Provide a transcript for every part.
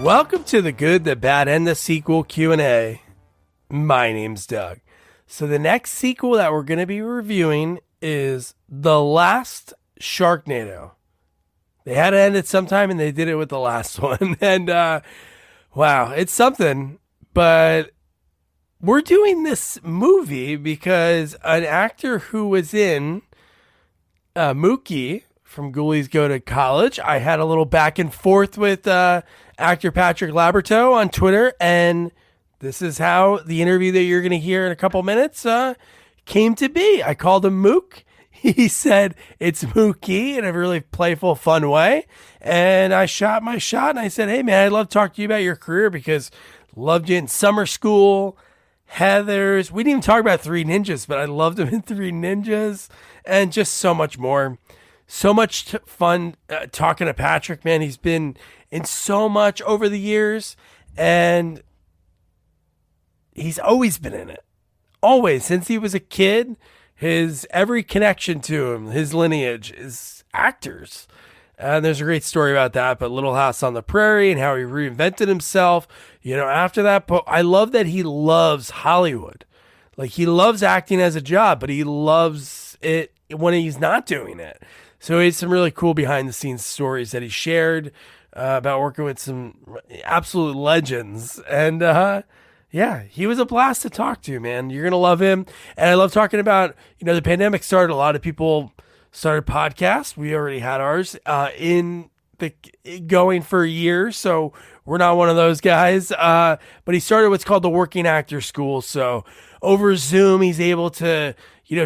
Welcome to the Good, the Bad, and the Sequel Q&A. My name's Doug. So the next sequel that we're going to be reviewing is The Last Sharknado. They had to end it sometime, and they did it with the last one. And wow, it's something. But we're doing this movie because an actor who was in Mookie from Ghoulies Go to College, I had a little back and forth with actor Patrick Labyorteaux on Twitter, and this is how the interview that you're going to hear in a couple minutes came to be. I called him Mook. He said it's Mookie in a really playful, fun way, and I shot my shot, and I said, hey, man, I'd love to talk to you about your career because loved you in Summer School, Heathers. We didn't even talk about Three Ninjas, but I loved him in Three Ninjas, and just so much more. So much fun talking to Patrick, man. He's been in so much over the years, and he's always been in it. Always. Since he was a kid, his every connection to him, his lineage is actors. And there's a great story about that, but Little House on the Prairie and how he reinvented himself, after that. But I love that he loves Hollywood. Like, he loves acting as a job, but he loves it when he's not doing it. So he had some really cool behind the scenes stories that he shared about working with some absolute legends. And yeah, he was a blast to talk to, man. You're going to love him. And I love talking about, the pandemic started. A lot of people started podcasts. We already had ours going for a year. So we're not one of those guys. But he started what's called the Working Actor School. So over Zoom, he's able to,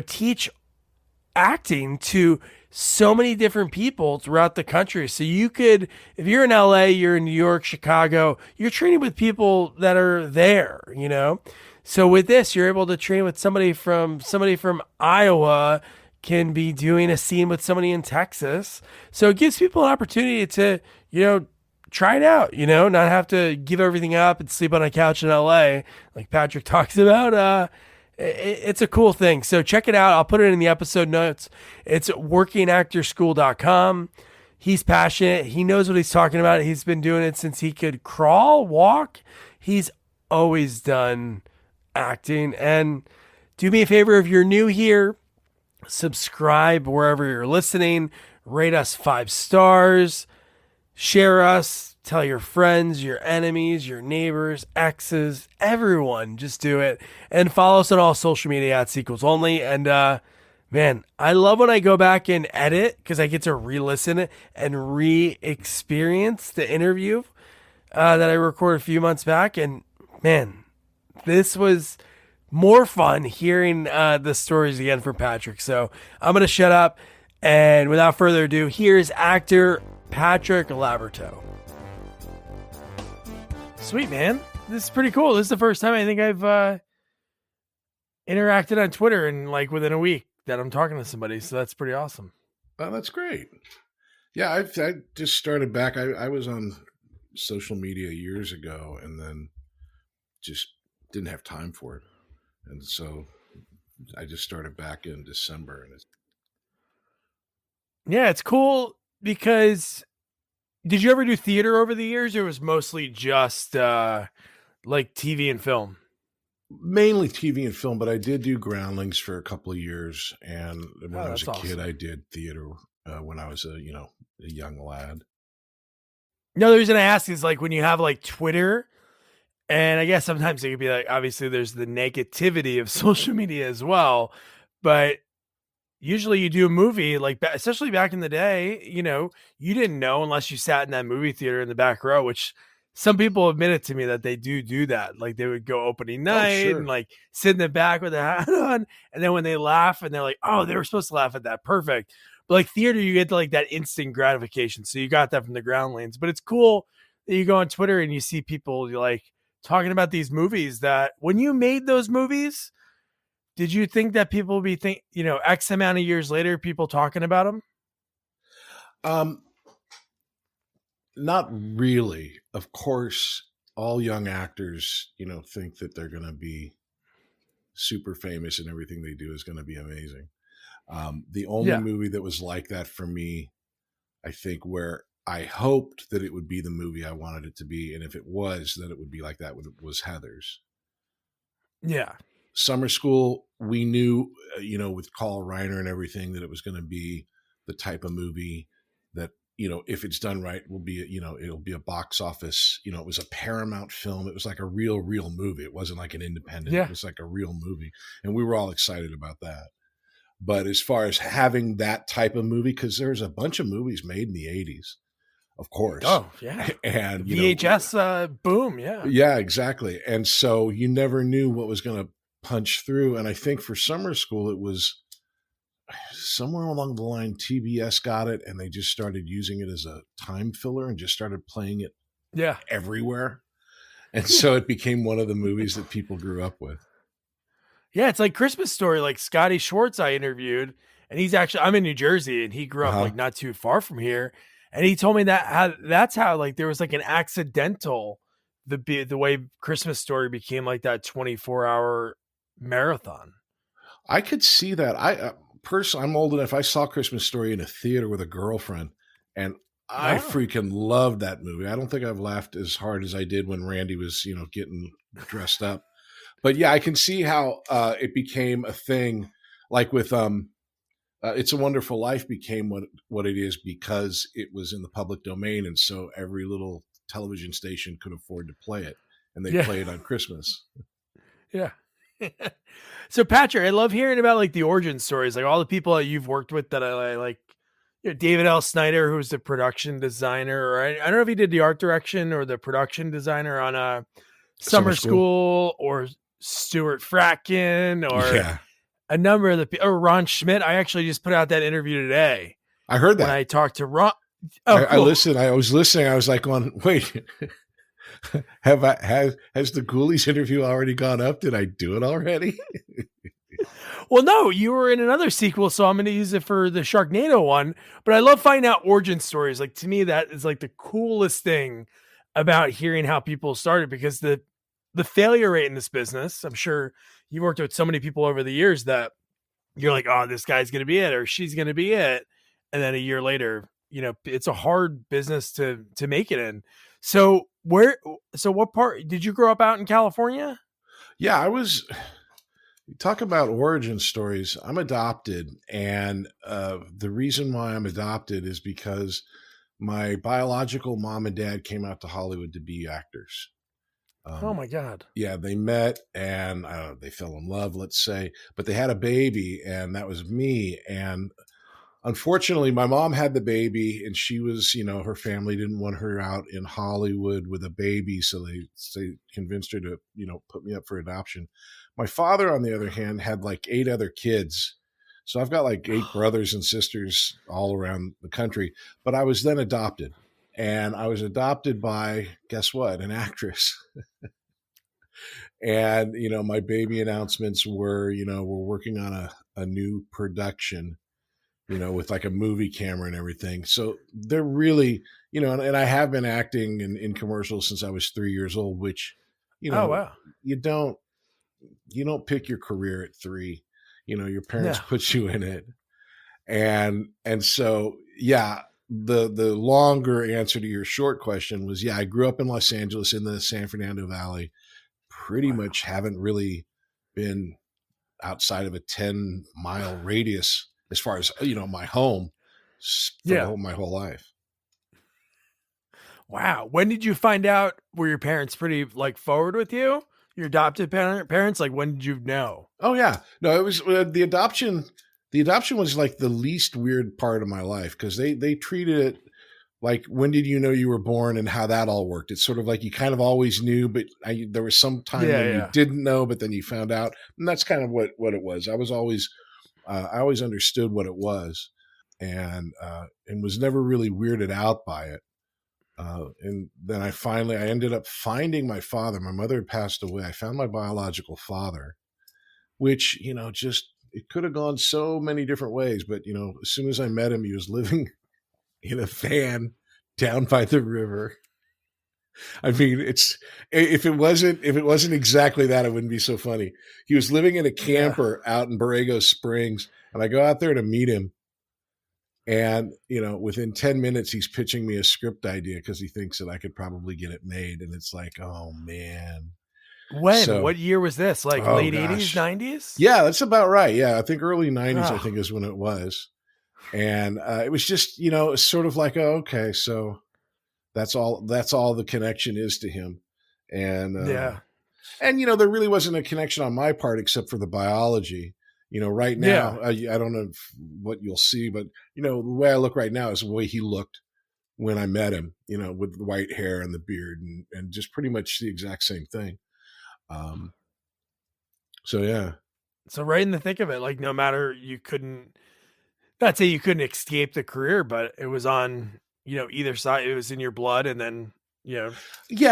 teach acting to so many different people throughout the country. So you could, if you're in LA, you're in New York, Chicago, you're training with people that are there, So with this, you're able to train with somebody from Iowa can be doing a scene with somebody in Texas. So it gives people an opportunity to, try it out, not have to give everything up and sleep on a couch in LA like Patrick talks about. It's a cool thing. So check it out. I'll put it in the episode notes. It's workingactorschool.com. He's passionate. He knows what he's talking about. He's been doing it since he could crawl, walk. He's always done acting. And do me a favor, if you're new here, subscribe wherever you're listening. Rate us 5 stars. Share us. Tell your friends, your enemies, your neighbors, exes, everyone. Just do it. And follow us on all social media at Sequels Only. And man, I love when I go back and edit because I get to re-listen and re-experience the interview that I recorded a few months back. And man, this was more fun hearing the stories again from Patrick. So I'm going to shut up. And without further ado, here's actor Patrick Labyorteaux. Sweet, man. This is pretty cool. This is the first time I think I've interacted on Twitter in within a week that I'm talking to somebody. So that's pretty awesome. Oh, that's great. Yeah, I just started back. I was on social media years ago and then just didn't have time for it. And so I just started back in December. And it's cool because did you ever do theater over the years, or was mostly just TV and film? Mainly TV and film, but I did do Groundlings for a couple of years. And when I was a kid, I did theater when I was a young lad. No, the reason I ask is when you have Twitter, and I guess sometimes it could be obviously there's the negativity of social media as well, but usually you do a movie especially back in the day, you didn't know unless you sat in that movie theater in the back row, which some people admitted to me that they do that. They would go opening night and sit in the back with a hat on. And then when they laugh and they're like, oh, they were supposed to laugh at that. Perfect. But theater, you get that instant gratification. So you got that from the Groundlings, but it's cool that you go on Twitter and you see people talking about these movies that when you made those movies, did you think that people would be X amount of years later, people talking about them? Not really. Of course, all young actors, think that they're going to be super famous and everything they do is going to be amazing. The only movie that was like that for me, I think, where I hoped that it would be the movie I wanted it to be, and if it was, that it would be like that when it was Heather's. Yeah. Summer School, we knew, with Carl Reiner and everything, that it was going to be the type of movie that, if it's done right, will be, it'll be a box office. It was a Paramount film. It was like a real movie. It wasn't like an independent. Yeah. It was like a real movie. And we were all excited about that. But as far as having that type of movie, because there's a bunch of movies made in the 80s, of course. Oh, yeah. And VHS boom, yeah. Yeah, exactly. And so you never knew what was going to punch through. And I think for Summer School, it was somewhere along the line, TBS got it, and they just started using it as a time filler and just started playing it everywhere. And so it became one of the movies that people grew up with. Yeah, it's like Christmas Story. Like Scotty Schwartz I interviewed, and I'm in New Jersey, and he grew up like not too far from here. And he told me that's how like there was like an accidental, the way Christmas Story became like that 24-hour marathon. I could see that. I'm old enough. I saw Christmas Story in a theater with a girlfriend, and I freaking loved that movie. I don't think I've laughed as hard as I did when Randy was, getting dressed up. But yeah, I can see how it became a thing, like with It's a Wonderful Life became what it is because it was in the public domain, and so every little television station could afford to play it, and they play it on Christmas. Yeah. So Patrick, I love hearing about like the origin stories, like all the people that you've worked with that I like. David L. Snyder, who's the production designer, or I don't know if he did the art direction or the production designer on Summer School, or Stuart Fratkin, or a number of the people, or Ron Schmidt. I actually just put out that interview today. I heard that. When I talked to Ron. I listened. I was listening. I was like, wait, has the Ghoulies interview already gone up? Did I do it already? Well, no, you were in another sequel, so I'm going to use it for the Sharknado one. But I love finding out origin stories. Like, to me, that is like the coolest thing about hearing how people started, because the failure rate in this business, I'm sure you worked with so many people over the years that you're like, oh, this guy's going to be it, or she's going to be it. And then a year later, it's a hard business to make it in. So what part did you grow up out in California? Yeah, talk about origin stories. I'm adopted. And the reason why I'm adopted is because my biological mom and dad came out to Hollywood to be actors. Oh my God. Yeah, they met and they fell in love, let's say, but they had a baby, and that was me. And unfortunately, my mom had the baby, and she was, her family didn't want her out in Hollywood with a baby. So they convinced her to, put me up for adoption. My father, on the other hand, had like 8 other kids. So I've got like 8 brothers and sisters all around the country, but I was then adopted. And I was adopted by, guess what, an actress. And, my baby announcements were, we're working on a new production, with like a movie camera and everything. So they're really, and I have been acting in commercials since I was 3 years old, which, oh, wow. you don't pick your career at 3. Your parents put you in it. And so, yeah. The longer answer to your short question was, I grew up in Los Angeles in the San Fernando Valley. Pretty much haven't really been outside of a 10-mile radius as far as, my home for my whole life. Wow. When did you find out? Were your parents pretty like forward with you? Your adopted parents? Like, when did you know? Oh yeah. No, it was the adoption. The adoption was like the least weird part of my life, because they treated it like, when did you know you were born and how that all worked? It's sort of like you kind of always knew, but there was some time when you didn't know, but then you found out. And that's kind of what it was. I always understood what it was, and was never really weirded out by it. And then I ended up finding my father. My mother had passed away. I found my biological father, which, it could have gone so many different ways, but as soon as I met him, he was living in a van down by the river. I mean, if it wasn't exactly that, it wouldn't be so funny. He was living in a camper out in Borrego Springs, and I go out there to meet him, And, within 10 minutes, he's pitching me a script idea because he thinks that I could probably get it made. And it's like, oh, man. When? So, What year was this? Like oh, late 80s, gosh. 90s? Yeah, that's about right. Yeah, I think early 90s, I Oh, think is when it was. And it was just, it's sort of like, oh, okay, so that's all the connection is to him. And, yeah. there really wasn't a connection on my part except for the biology. Right Yeah. now, I don't know what you'll see, but, the way I look right now is the way he looked when I met him, with the white hair and the beard and just pretty much the exact same thing. So, yeah. So right in the thick of it, like no matter you couldn't, not say you couldn't escape the career, but it was on, either side. It was in your blood, and then Yeah,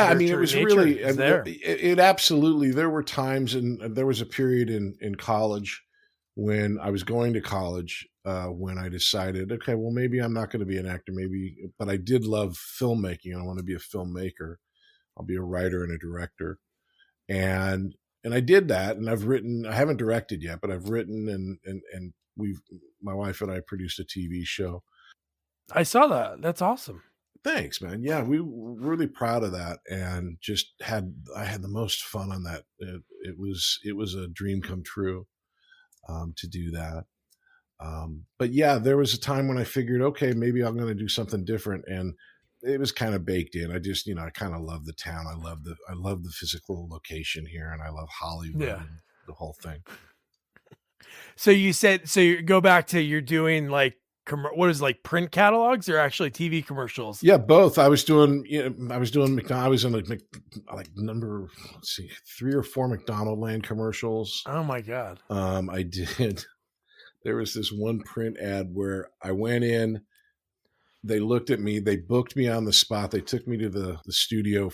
I mean, it nurture was nature really, is there. it absolutely, there were times, and there was a period in college when I was going to college, when I decided, okay, well, maybe I'm not going to be an actor, but I did love filmmaking. I want to be a filmmaker. I'll be a writer and a director. And I did that, and I haven't directed yet, but I've written, and my wife and I produced a TV show. I saw that. That's awesome. Thanks, man. Yeah, we were really proud of that, and I had the most fun on that. It was a dream come true, to do that. But yeah, there was a time when I figured, okay, maybe I'm going to do something different, and it was kind of baked in. I just, I kind of love the town. I love the physical location here, and I love Hollywood Yeah. and the whole thing. So you said, so you go back to you're doing like what is it, like print catalogs or actually TV commercials? Yeah, both. I was doing McDonald's. I was in like number, let's see, 3 or 4 McDonald Land commercials. Oh my God. I did. There was this one print ad where I went in, they looked at me, they booked me on the spot. They took me to the studio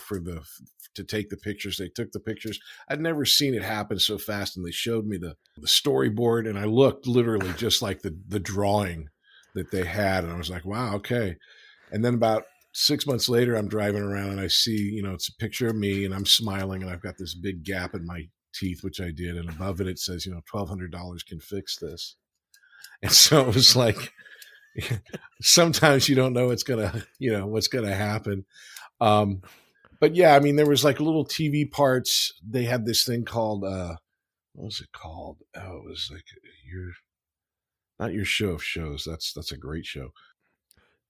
to take the pictures. They took the pictures. I'd never seen it happen so fast. And they showed me the storyboard, and I looked literally just like the drawing that they had. And I was like, wow, okay. And then about 6 months later, I'm driving around and I see, it's a picture of me, and I'm smiling, and I've got this big gap in my teeth, which I did. And above it, it says, $1,200 can fix this. And so it was like, sometimes you don't know what's gonna happen. But yeah, I mean, there was like little TV parts. They had this thing called, what was it called? Oh, it was like not your show of shows. That's a great show.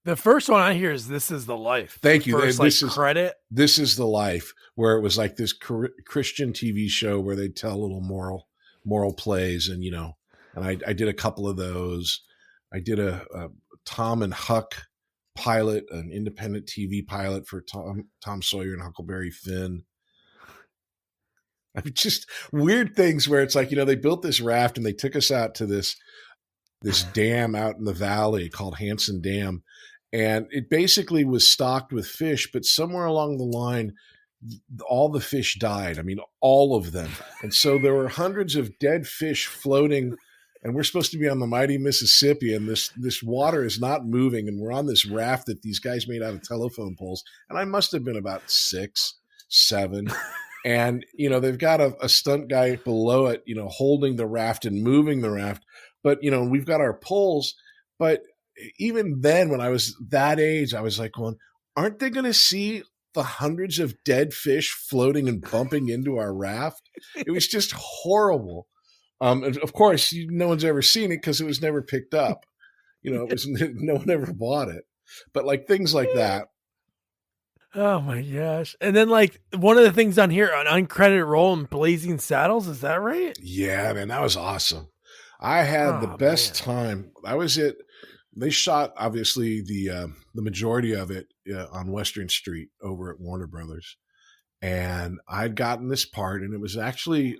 The first one I hear is This Is the Life. Thank you. First, credit. This Is the Life, where it was like this Christian TV show where they'd tell little moral plays, and and I did a couple of those. I did a Tom and Huck pilot, an independent TV pilot for Tom Sawyer and Huckleberry Finn. I mean, just weird things where it's like, they built this raft and they took us out to this dam out in the valley called Hansen Dam. And it basically was stocked with fish, but somewhere along the line, all the fish died. I mean, all of them. And so there were hundreds of dead fish floating, and we're supposed to be on the mighty Mississippi, and this water is not moving, and we're on this raft that these guys made out of telephone poles. And I must have been about 6, 7. And, they've got a stunt guy below it, holding the raft and moving the raft. But, we've got our poles. But even then, when I was that age, I was like, well, aren't they going to see the hundreds of dead fish floating and bumping into our raft? It was just horrible. And of course, no one's ever seen it because it was never picked up. It was no one ever bought it. But like things like that. Oh my gosh! And then like one of the things on here, an uncredited role in Blazing Saddles. Is that right? Yeah, man, that was awesome. I had the best time. They shot obviously the majority of it on Western Street over at Warner Brothers, and I'd gotten this part, and it was actually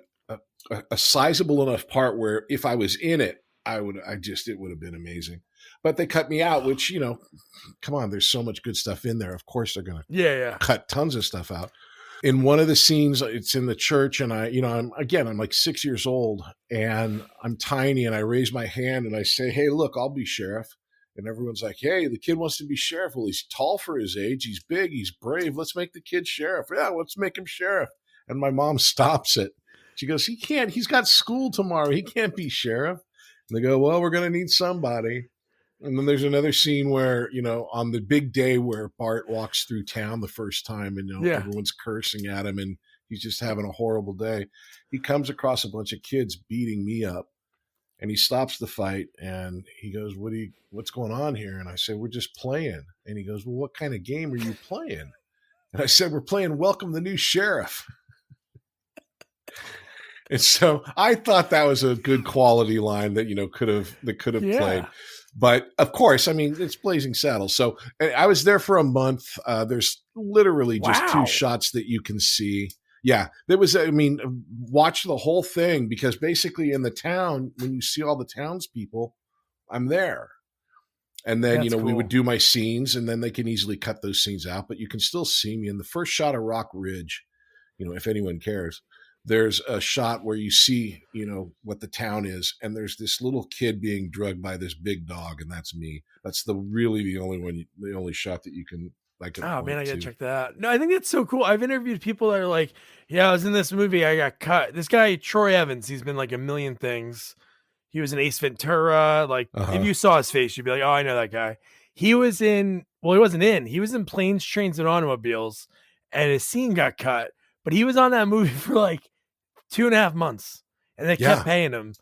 a sizable enough part where if I was in it, it would have been amazing. But they cut me out, which, come on, there's so much good stuff in there. Of course they're going to cut tons of stuff out. In one of the scenes, it's in the church, and I'm like 6 years old, and I'm tiny, and I raise my hand and I say, hey, look, I'll be sheriff. And everyone's like, hey, the kid wants to be sheriff. Well, he's tall for his age. He's big. He's brave. Let's make the kid sheriff. Yeah, let's make him sheriff. And my mom stops it. She goes, he can't. He's got school tomorrow. He can't be sheriff. And they go, well, we're going to need somebody. And then there's another scene where, on the big day where Bart walks through town the first time and, Yeah. everyone's cursing at him and he's just having a horrible day. He comes across a bunch of kids beating me up and he stops the fight and he goes, what's going on here? And I said, we're just playing. And he goes, well, what kind of game are you playing? And I said, we're playing Welcome the New Sheriff. And so I thought that was a good quality line that, could have played. But of course, I mean, it's Blazing Saddles. So I was there for a month. There's literally just two shots that you can see. Yeah, there was, watch the whole thing because basically in the town, when you see all the townspeople, I'm there. And then, That's we cool. would do my scenes and then they can easily cut those scenes out, but you can still see me in the first shot of Rock Ridge, if anyone cares. There's a shot where you see, what the town is, and there's this little kid being drugged by this big dog, and that's me. That's the only shot that I can. Oh man, I gotta check that out. No, I think that's so cool. I've interviewed people that are like, yeah, I was in this movie, I got cut. This guy, Troy Evans, he's been like a million things. He was in Ace Ventura. Like, if you saw his face, you'd be like, oh, I know that guy. He was in, he was in Planes, Trains, and Automobiles, and his scene got cut. But he was on that movie for like 2.5 months, and they kept paying him.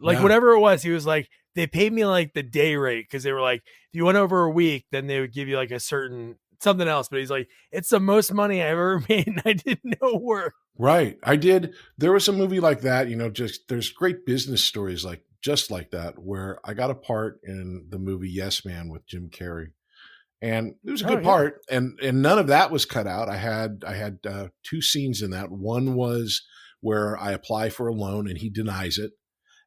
Like, whatever it was, he was like, they paid me like the day rate because they were like, if you went over a week, then they would give you like a certain something else. But he's like, it's the most money I ever made, and I did no work. Right. I did. There was a movie like that, just there's great business stories just like that, where I got a part in the movie Yes Man with Jim Carrey. And it was a good part. And none of that was cut out. I had two scenes in that. One was where I apply for a loan and he denies it.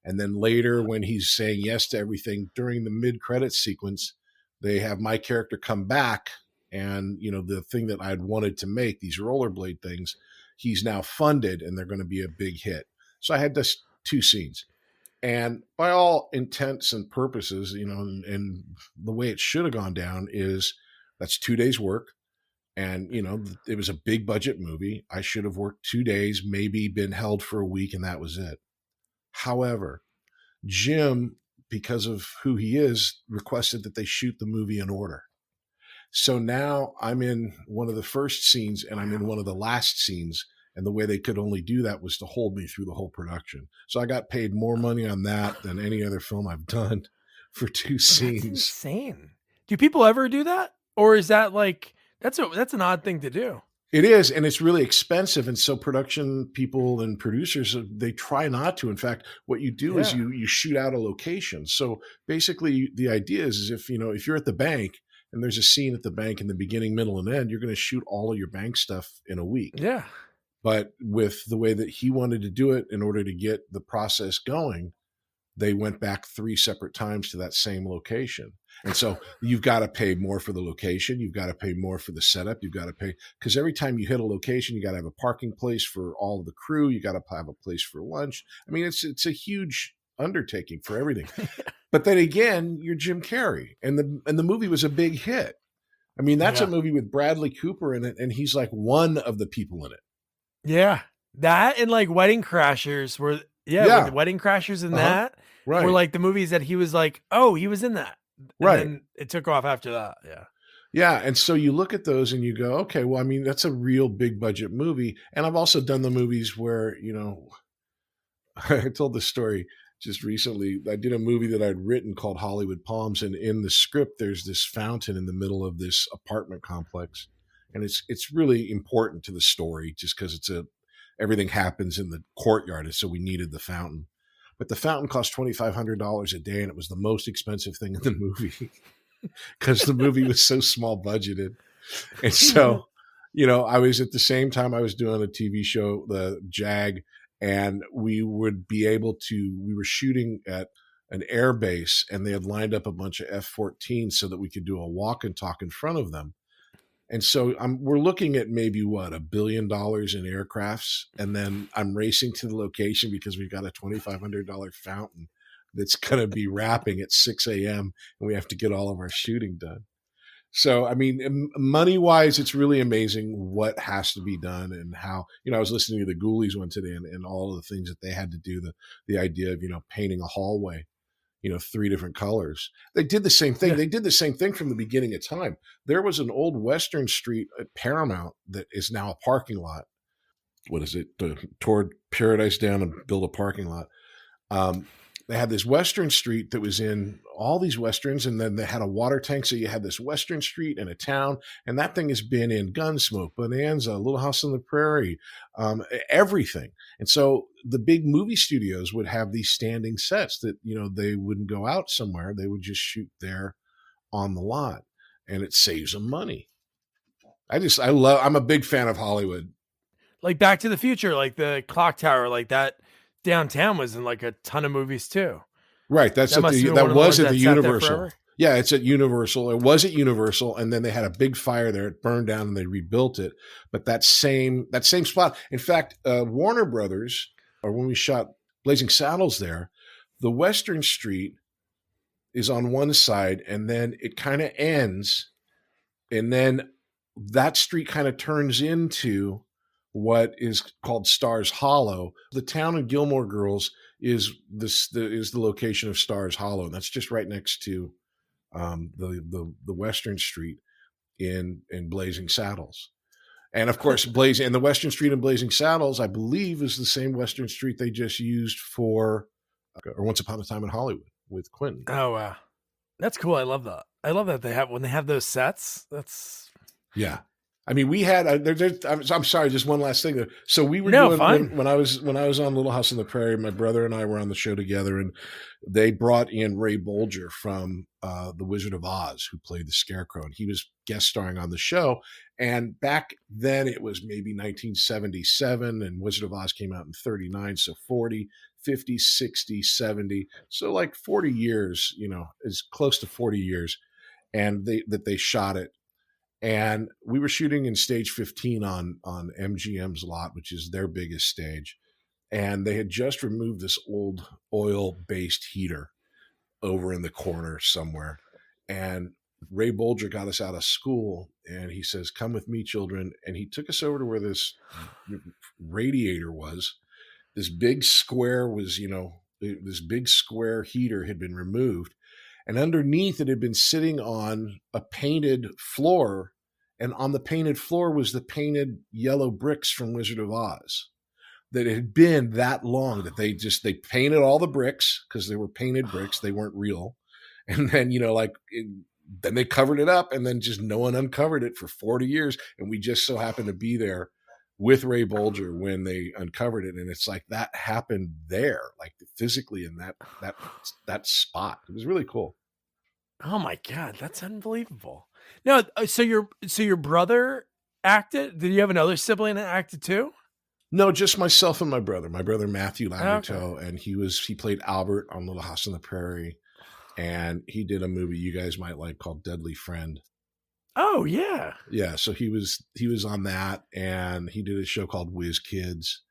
And then later when he's saying yes to everything during the mid-credits sequence, they have my character come back and, the thing that I'd wanted to make, these rollerblade things, he's now funded and they're going to be a big hit. So I had this two scenes. And by all intents and purposes, and the way it should have gone down is that's 2 days work. And, it was a big budget movie. I should have worked 2 days, maybe been held for a week, and that was it. However, Jim, because of who he is, requested that they shoot the movie in order. So now I'm in one of the first scenes and I'm in one of the last scenes. And the way they could only do that was to hold me through the whole production. So I got paid more money on that than any other film I've done for two scenes. That's insane. Do people ever do that? Or is that like, that's an odd thing to do? It is, and it's really expensive. And so production people and producers, they try not to. In fact, what you do is you shoot out a location. So basically the idea is if you're at the bank and there's a scene at the bank in the beginning, middle, and end, you're going to shoot all of your bank stuff in a week. Yeah. But with the way that he wanted to do it in order to get the process going, they went back 3 separate times to that same location. And so you've got to pay more for the location. You've got to pay more for the setup. You've got to pay because every time you hit a location, you got to have a parking place for all of the crew. You got to have a place for lunch. I mean, it's a huge undertaking for everything. But then again, you're Jim Carrey, and the movie was a big hit. I mean, that's a movie with Bradley Cooper in it, and he's like one of the people in it. Yeah, that and like Wedding Crashers were with Wedding Crashers and that were like the movies that he was like, oh, he was in that. And then it took off after that. Yeah. Yeah. And so you look at those and you go, okay, well, I mean, that's a real big budget movie. And I've also done the movies where, I told this story just recently. I did a movie that I'd written called Hollywood Palms. And in the script, there's this fountain in the middle of this apartment complex. And it's really important to the story just because everything happens in the courtyard. And so we needed the fountain. But the fountain cost $2,500 a day, and it was the most expensive thing in the movie because the movie was so small budgeted. And so, I was at the same time I was doing a TV show, the JAG, and we were shooting at an air base, and they had lined up a bunch of F-14s so that we could do a walk and talk in front of them. And so we're looking at maybe $1 billion in aircrafts. And then I'm racing to the location because we've got a $2,500 fountain that's going to be wrapping at 6 a.m. and we have to get all of our shooting done. So, I mean, money wise, it's really amazing what has to be done and how, I was listening to the Ghoulies one today and all of the things that they had to do, the idea of, painting a hallway. 3 different colors. They did the same thing. Yeah. They did the same thing from the beginning of time. There was an old Western Street at Paramount that is now a parking lot. What is it? Toward Paradise down and build a parking lot. They had this Western Street that was in all these Westerns, and then they had a water tank. So you had this Western Street and a town, and that thing has been in Gunsmoke, Bonanza, Little House on the Prairie, everything. And so the big movie studios would have these standing sets that, they wouldn't go out somewhere. They would just shoot there on the lot, and it saves them money. I'm a big fan of Hollywood. Like Back to the Future, like the clock tower, like that downtown was in like a ton of movies too. Right. That was at the Universal. Yeah, it's at Universal. It was at Universal, and then they had a big fire there. It burned down, and they rebuilt it. But that same spot. In fact, Warner Brothers, or when we shot Blazing Saddles there, the Western Street is on one side, and then it kind of ends, and then that street kind of turns into what is called Stars Hollow. The town of Gilmore Girls is the location of Stars Hollow, and that's just right next to the Western Street in Blazing Saddles. And of course, the Western Street in Blazing Saddles, I believe, is the same Western Street they just used for Once Upon a Time in Hollywood with Quentin. Oh wow, that's cool. I love that. I love that when they have those sets. That's yeah. I mean, we had. I'm sorry, just one last thing. So we were fine. When I was on Little House on the Prairie. My brother and I were on the show together, and they brought in Ray Bolger from The Wizard of Oz, who played the Scarecrow, and he was guest starring on the show. And back then, it was maybe 1977, and Wizard of Oz came out in 39, so 40, 50, 60, 70, so like 40 years. Is close to 40 years, and they shot it. And we were shooting in stage 15 on MGM's lot, which is their biggest stage. And they had just removed this old oil-based heater over in the corner somewhere. And Ray Bolger got us out of school, and he says, "Come with me, children." And he took us over to where this radiator was. This big square this big square heater had been removed. And underneath it had been sitting on a painted floor, and on the painted floor was the painted yellow bricks from Wizard of Oz. That it had been that long that they painted all the bricks because they were painted bricks. They weren't real. And then, then they covered it up, and then just no one uncovered it for 40 years. And we just so happened to be there with Ray Bolger when they uncovered it. And it's like that happened there, like physically in that spot. It was really cool. Oh my God, that's unbelievable. No, so your brother acted? Did you have another sibling that acted too? No, just myself and my brother. My brother Matthew Labyorteaux, and he played Albert on Little House on the Prairie, and he did a movie you guys might like called Deadly Friend. Oh yeah, yeah. So he was on that, and he did a show called Whiz Kids,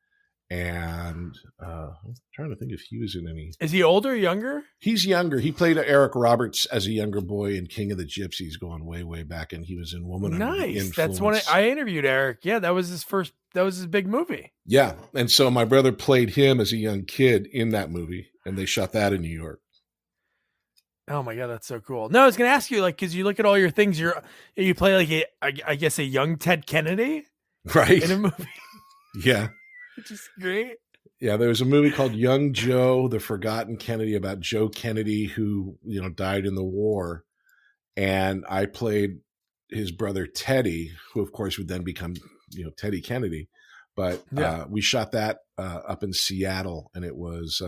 and I'm trying to think if he was in any. Is he older or younger? He's younger. He played Eric Roberts as a younger boy in King of the Gypsies, going way, way back, and he was in Woman Under the Influence. That's when I interviewed Eric. Yeah, that was his first. That was his big movie. Yeah, and so my brother played him as a young kid in that movie, and they shot that in New York. Oh my God, that's so cool. No, I was going to ask you, like, because you look at all your things, you play like I guess a young Ted Kennedy, right, in a movie. Yeah, which is great. Yeah, there was a movie called Young Joe, the Forgotten Kennedy, about Joe Kennedy who died in the war, and I played his brother Teddy, who of course would then become Teddy Kennedy. But we shot that up in Seattle, and it was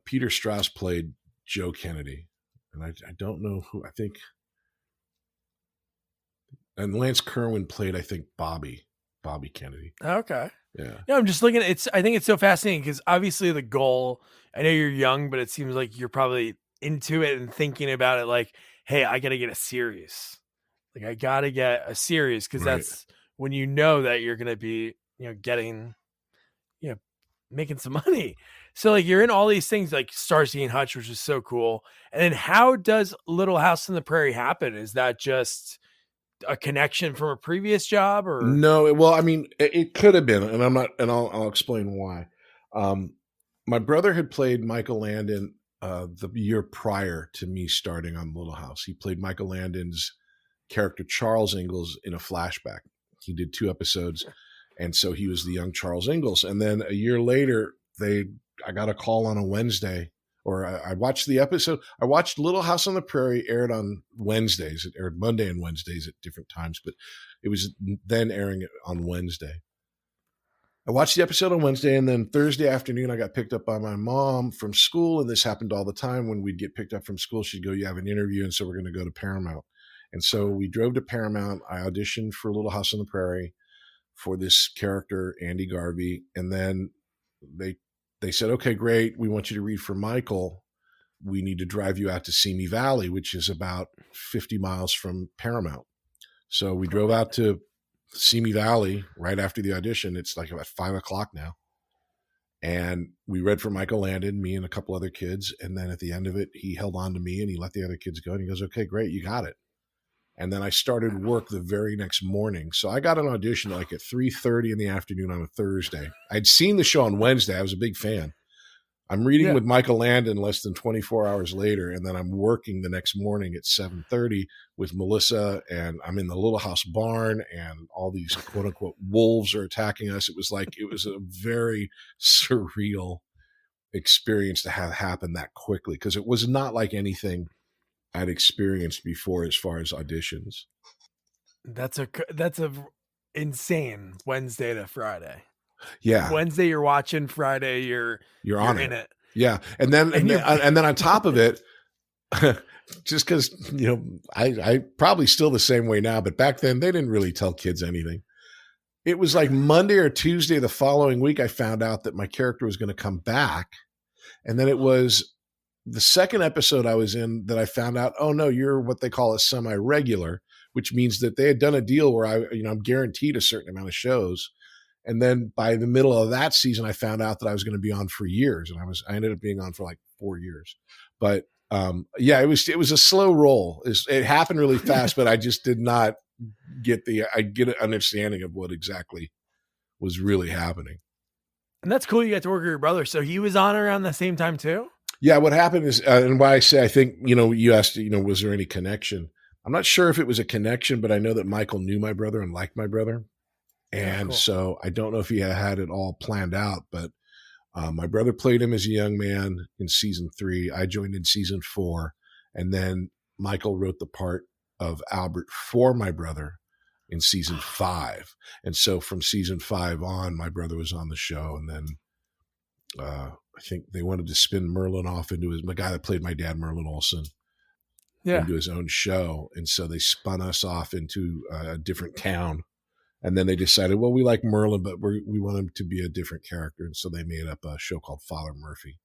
Peter Strauss played Joe Kennedy, and I don't know who. I think, and Lance Kerwin played, I think, Bobby Kennedy. Okay. Yeah. No, I'm just looking at I think it's so fascinating because obviously the goal, I know you're young, but it seems like you're probably into it and thinking about it like, hey, I got to get a series. Like I got to get a series because that's when you know that you're going to be, getting, making some money. So like you're in all these things like Starsky and Hutch, which is so cool. And then how does Little House on the Prairie happen? Is that just a connection from a previous job or no? Well, I mean, it could have been, and I'm not, and I'll explain why. My brother had played Michael Landon the year prior to me starting on Little House. He played Michael Landon's character Charles Ingalls in a flashback. He did 2 episodes, and so he was the young Charles Ingalls. And then a year later, I got a call on a Wednesday, or I watched the episode. I watched Little House on the Prairie, aired on Wednesdays. It aired Monday and Wednesdays at different times, but it was then airing on Wednesday. I watched the episode on Wednesday, and then Thursday afternoon, I got picked up by my mom from school. And this happened all the time. When we'd get picked up from school, she'd go, "You have an interview." And so we're going to go to Paramount. And so we drove to Paramount. I auditioned for Little House on the Prairie for this character, Andy Garvey. And then they said, "Okay, great. We want you to read for Michael. We need to drive you out to Simi Valley," which is about 50 miles from Paramount. So we drove out to Simi Valley right after the audition. It's like about 5:00 now. And we read for Michael Landon, me and a couple other kids. And then at the end of it, he held on to me and he let the other kids go. And he goes, "Okay, great. You got it." And then I started work the very next morning. So I got an audition like at 3:30 in the afternoon on a Thursday. I'd seen the show on Wednesday. I was a big fan. I'm reading with Michael Landon less than 24 hours later, and then I'm working the next morning at 7:30 with Melissa, and I'm in the Little House barn, and all these quote-unquote wolves are attacking us. It was a very surreal experience to have happen that quickly, because it was not like anything I'd experienced before as far as auditions. That's a insane Wednesday to Friday. Yeah. Wednesday you're watching, Friday you're on in it. Yeah. And then on top of it, just because, I probably still the same way now, but back then they didn't really tell kids anything. It was like Monday or Tuesday the following week, I found out that my character was going to come back. And then it was the second episode I was in that I found out, "Oh no, you're what they call a semi-regular," which means that they had done a deal where I'm guaranteed a certain amount of shows. And then by the middle of that season, I found out that I was going to be on for years, and I ended up being on for like 4 years. But it was a slow roll. It happened really fast, but I just did not get an understanding of what exactly was really happening. And that's cool. You got to work with your brother, so he was on around the same time too. Yeah, what happened is, and why I say I think you asked, was there any connection? I'm not sure if it was a connection, but I know that Michael knew my brother and liked my brother. And cool. So I don't know if he had it all planned out, but my brother played him as a young man in season 3. I joined in season 4. And then Michael wrote the part of Albert for my brother in season 5. And so from season 5 on, my brother was on the show. And then I think they wanted to spin Merlin off into the guy that played my dad, Merlin Olsen, into his own show. And so they spun us off into a different town. And then they decided, well, we like Merlin, but we want him to be a different character. And so they made up a show called Father Murphy.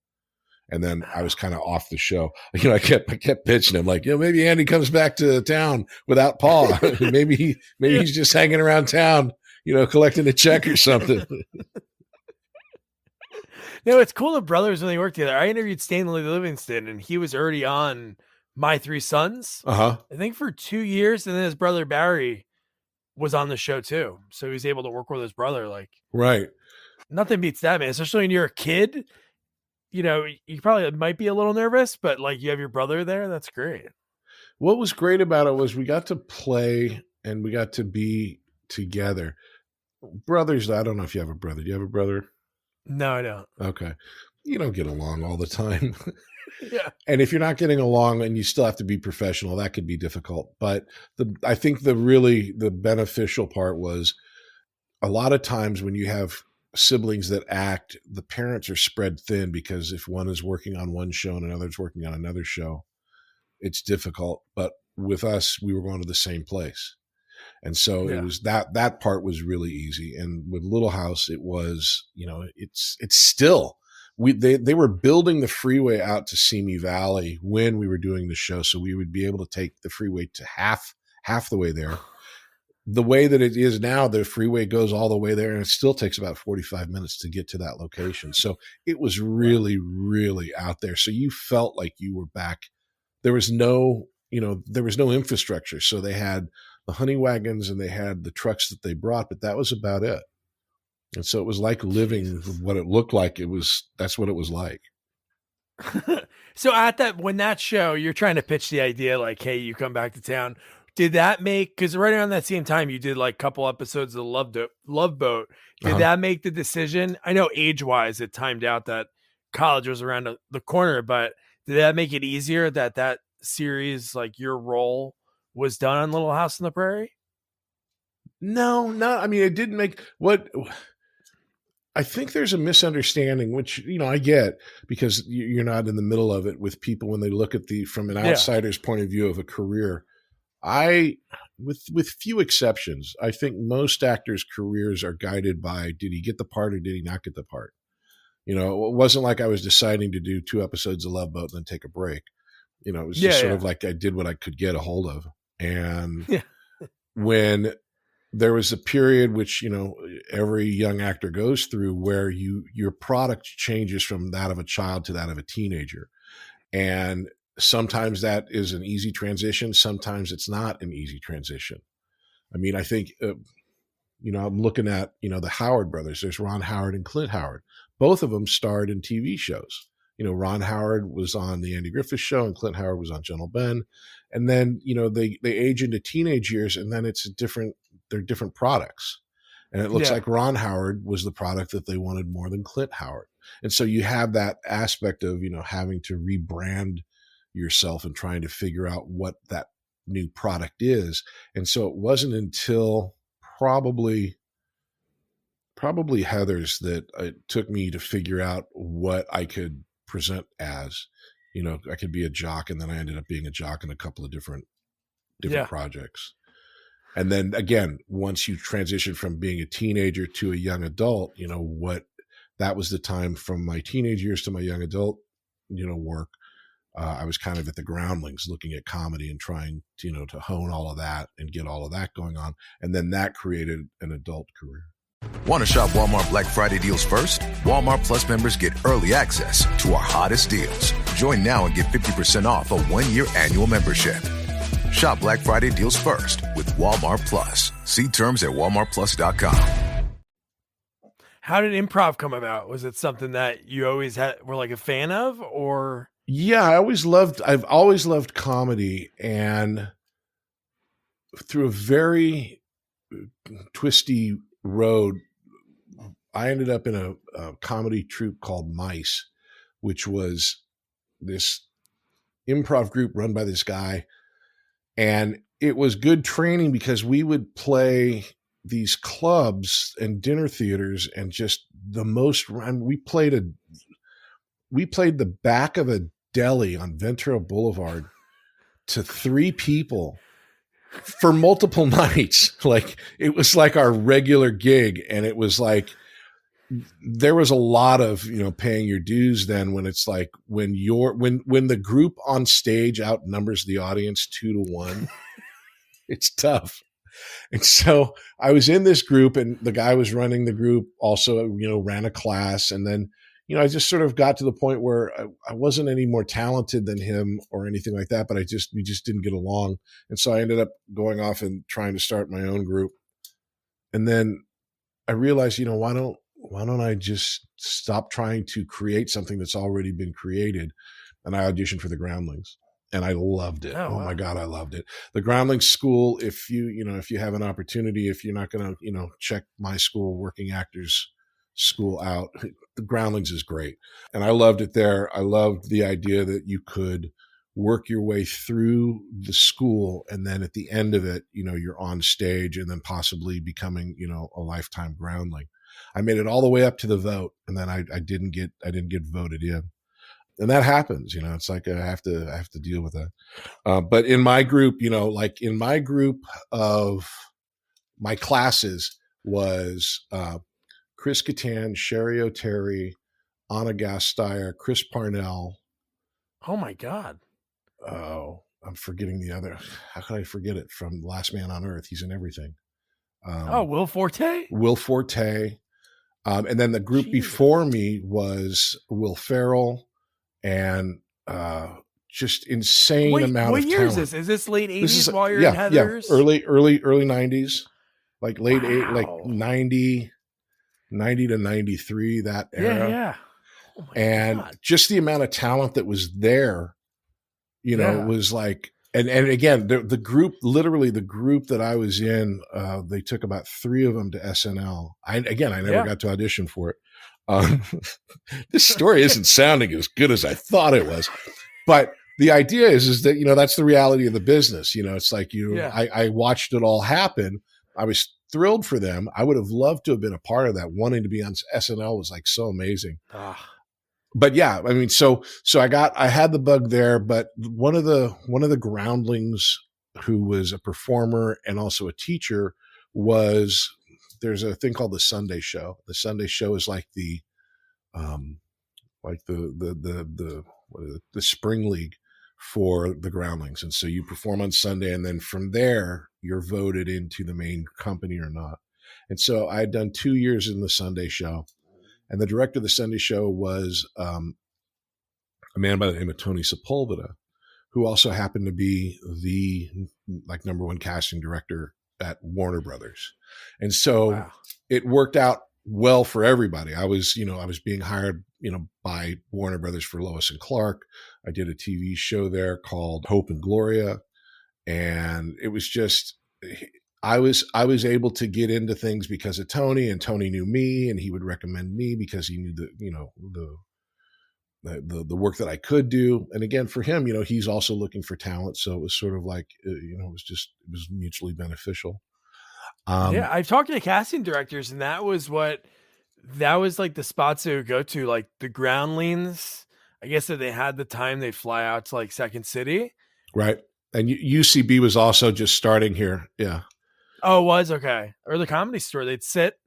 And then I was kind of off the show. I kept pitching him like, maybe Andy comes back to town without Paul. maybe he's just hanging around town, collecting a check or something. No, it's cool. The brothers, when they work together. I interviewed Stanley Livingston, and he was already on My 3 Sons. I think for 2 years, and then his brother Barry was on the show too, so he was able to work with his brother. Like, right, nothing beats that, man. Especially when you're a kid. You probably might be a little nervous, but like you have your brother there. That's great. What was great about it was we got to play and we got to be together. Brothers, I don't know if you have a brother. Do you have a brother? No, I don't. Okay. You don't get along all the time. Yeah. And if you're not getting along and you still have to be professional, that could be difficult. But I think the beneficial part was a lot of times when you have siblings that act, the parents are spread thin, because if one is working on one show and another's working on another show, it's difficult. But with us, we were going to the same place. And so it was that part was really easy. And with Little House, it was, it's still, they were building the freeway out to Simi Valley when we were doing the show. So we would be able to take the freeway to half the way there. The way that it is now, the freeway goes all the way there, and it still takes about 45 minutes to get to that location. So it was really, really out there. So you felt like you were back. There was no infrastructure. So they had the honey wagons and they had the trucks that they brought, but that was about it. And so it was like living what it looked like. That's what it was like. So when that show, you're trying to pitch the idea like, hey, you come back to town. Did that make, because right around that same time you did like a couple episodes of Love Boat. Did that make the decision? I know age wise it timed out that college was around the corner, but did that make it easier that series, like your role was done on Little House on the Prairie? No, I mean, it didn't make what I think there's a misunderstanding, which, I get because you're not in the middle of it with people when they look at from an outsider's point of view of a career. With few exceptions, I think most actors' careers are guided by, did he get the part or did he not get the part? It wasn't like I was deciding to do 2 episodes of Love Boat and then take a break. It was just sort of like I did what I could get a hold of. And when there was a period which, every young actor goes through where your product changes from that of a child to that of a teenager. And sometimes that is an easy transition. Sometimes it's not an easy transition. I mean, I think, I'm looking at, the Howard brothers. There's Ron Howard and Clint Howard. Both of them starred in TV shows. Ron Howard was on the Andy Griffith Show and Clint Howard was on Gentle Ben. And then, they age into teenage years and then they're different products. And it looks like Ron Howard was the product that they wanted more than Clint Howard. And so you have that aspect of, having to rebrand yourself and trying to figure out what that new product is. And so it wasn't until probably Heather's that it took me to figure out what I could present as. I could be a jock, and then I ended up being a jock in a couple of different projects. And then again, once you transition from being a teenager to a young adult, that was the time from my teenage years to my young adult, work. I was kind of at the groundlings looking at comedy and trying to, to hone all of that and get all of that going on. And then that created an adult career. Want to shop Walmart Black Friday deals first? Walmart Plus members get early access to our hottest deals. Join now and get 50% off a 1-year annual membership. Shop Black Friday deals first with Walmart Plus. See terms at walmartplus.com. How did improv come about? Was it something that you always were like a fan of, or? Yeah, I've always loved comedy, and through a very twisty road, I ended up in a comedy troupe called Mice, which was this improv group run by this guy. And it was good training because we would play these clubs and dinner theaters and just we played the back of a deli on Ventura Boulevard to 3 people for multiple nights. Like, it was like our regular gig. And it was like, there was a lot of, paying your dues then, when it's like, when the group on stage outnumbers the audience 2-1, it's tough. And so I was in this group, and the guy was running the group also, ran a class. And then, I just sort of got to the point where I wasn't any more talented than him or anything like that, but we just didn't get along. And so I ended up going off and trying to start my own group. And then I realized, why don't I just stop trying to create something that's already been created? And I auditioned for the Groundlings, and I loved it. Oh, wow. My God, I loved it. The Groundlings school, if you have an opportunity, if you're not going to, check my school, Working Actors School out, the Groundlings is great. And I loved it there. I loved the idea that you could work your way through the school, and then at the end of it, you're on stage and then possibly becoming, a lifetime Groundling. I made it all the way up to the vote, and then I didn't get voted in. And that happens, it's like, I have to deal with that. But in my group, in my group of my classes was, Chris Kattan, Sherry O'Terry, Anna Gasteyer, Chris Parnell. Oh my God. Oh, I'm forgetting the other. How can I forget it? From Last Man on Earth. He's in everything. Will Forte? Will Forte. And then the group before me was Will Ferrell and just insane amount of talent. What year is this? Is this late 80s while you're in Heathers? Yeah, early 90s, like late 90 to 93, that era. Yeah. Oh my And God. just the amount of talent that was there, was like, and again, the group, literally the group that I was in, they took about 3 of them to SNL. I never got to audition for it. This story isn't sounding as good as I thought it was, but the idea is that, that's the reality of the business. It's like, I watched it all happen. I was thrilled for them. I would have loved to have been a part of that. Wanting to be on SNL was like so amazing. But yeah, I mean, so I had the bug there, but one of the groundlings who was a performer and also a teacher there's a thing called the Sunday Show. The Sunday Show is like the spring league for the groundlings. And so you perform on Sunday, and then from there you're voted into the main company or not. And so I had done 2 years in the Sunday Show. And the director of the Sunday Show was a man by the name of Tony Sepulveda, who also happened to be the number one casting director at Warner Brothers. And so It worked out well for everybody. I was being hired, by Warner Brothers for Lois and Clark. I did a TV show there called Hope and Gloria. And it was just, I was able to get into things because of Tony, and Tony knew me, and he would recommend me because he knew the work that I could do. And again, for him, he's also looking for talent. So it was sort of like, it was mutually beneficial. I've talked to casting directors, and that was like the spots they would go to, like the groundlings. I guess if they had the time, they'd fly out to like Second City. Right. And UCB was also just starting here. Yeah. Oh, it was? Okay. Or the Comedy Store. They'd sit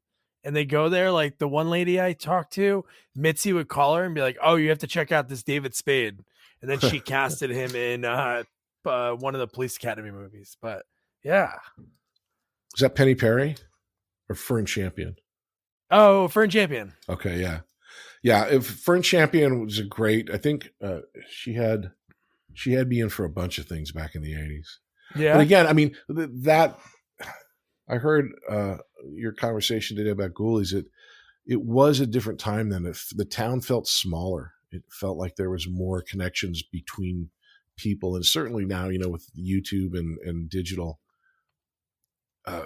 and they'd go there. Like the one lady I talked to, Mitzi would call her and be like, "Oh, you have to check out this David Spade." And then she casted him in one of the Police Academy movies. But yeah. Is that Penny Perry or Fern Champion? Oh, Fern Champion. Okay. Yeah. Yeah. If Fern Champion was I think she had me in for a bunch of things back in the 80s. Yeah. But again, I mean, I heard your conversation today about Ghoulies. It was a different time then. The town felt smaller. It felt like there was more connections between people. And certainly now, with YouTube and digital, a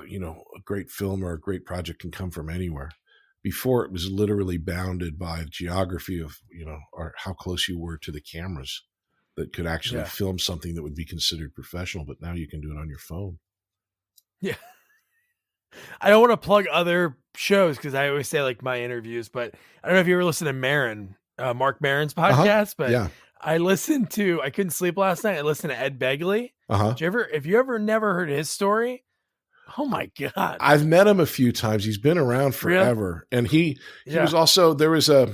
great film or a great project can come from anywhere. Before, it was literally bounded by geography of, or how close you were to the cameras that could actually film something that would be considered professional. But now you can do it on your phone. Yeah. I don't want to plug other shows because I always say like my interviews, but I don't know if you ever listen to Mark Maron's podcast, but I couldn't sleep last night. I listened to Ed Begley. If you ever never heard his story, oh my God. I've met him a few times. He's been around forever. Really? And he was also, there's a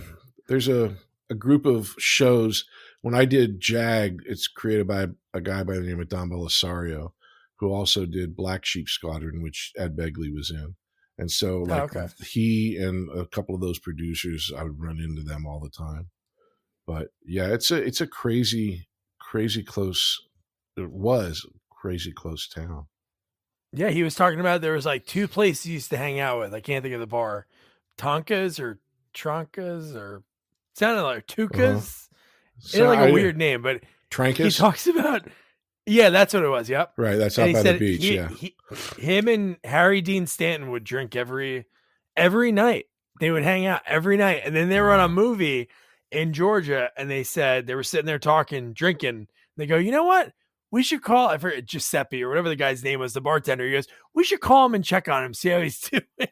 group of shows. When I did JAG, it's created by a guy by the name of Don Belisario, who also did Black Sheep Squadron, which Ed Begley was in. And so he and a couple of those producers, I would run into them all the time. But yeah, it's a crazy close town. Yeah, he was talking about there was like 2 places he used to hang out with. I can't think of the bar. Tonkas or Tronkas or sounded like Tukas. It's like a weird name, but Trankas? He talks about, that's what it was. Yep. Right. That's out by the beach. Him and Harry Dean Stanton would drink every night. They would hang out every night. And then they were on a movie in Georgia, and they said they were sitting there talking, drinking. They go, you know what? We should call, I forget, Giuseppe or whatever the guy's name was, the bartender. He goes, we should call him and check on him, see how he's doing.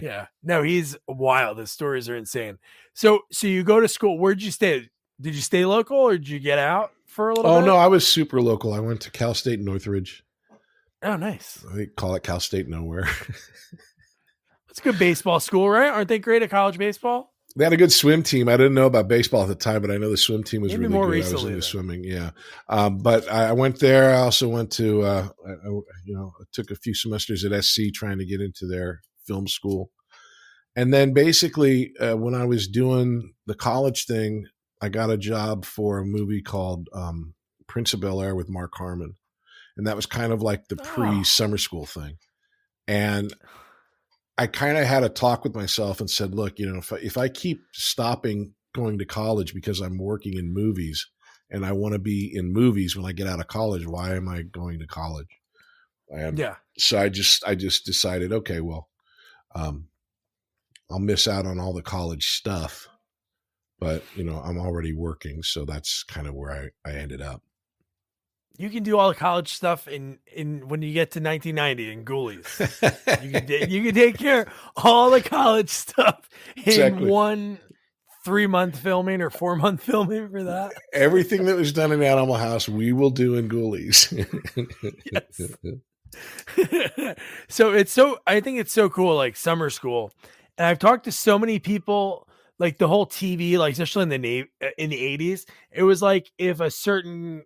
Yeah. No, he's wild. His stories are insane. So you go to school. Where'd you stay? Did you stay local or did you get out for a little bit? Oh, no, I was super local. I went to Cal State Northridge. Oh, nice. They call it Cal State Nowhere. It's a good baseball school, right? Aren't they great at college baseball? They had a good swim team. I didn't know about baseball at the time, but I know the swim team was Maybe really more good. Recently, I was into swimming, yeah. But I went there. I also went to, I took a few semesters at SC trying to get into their film school. And then basically, when I was doing the college thing, I got a job for a movie called Prince of Bel-Air with Mark Harmon. And that was kind of like the pre-summer school thing. And I kind of had a talk with myself and said, look, if I keep stopping going to college because I'm working in movies and I want to be in movies when I get out of college, why am I going to college? Yeah. So I just decided, okay, well, I'll miss out on all the college stuff, but I'm already working. So that's kind of where I ended up. You can do all the college stuff in when you get to 1990 in Ghoulies. You can take care of all the college stuff in Exactly. 1 3-month filming or 4-month filming for that. Everything that was done in Animal House, we will do in Ghoulies. So I think it's so cool, like summer school. And I've talked to so many people, like the whole TV, like especially in the 80s, it was like if a certain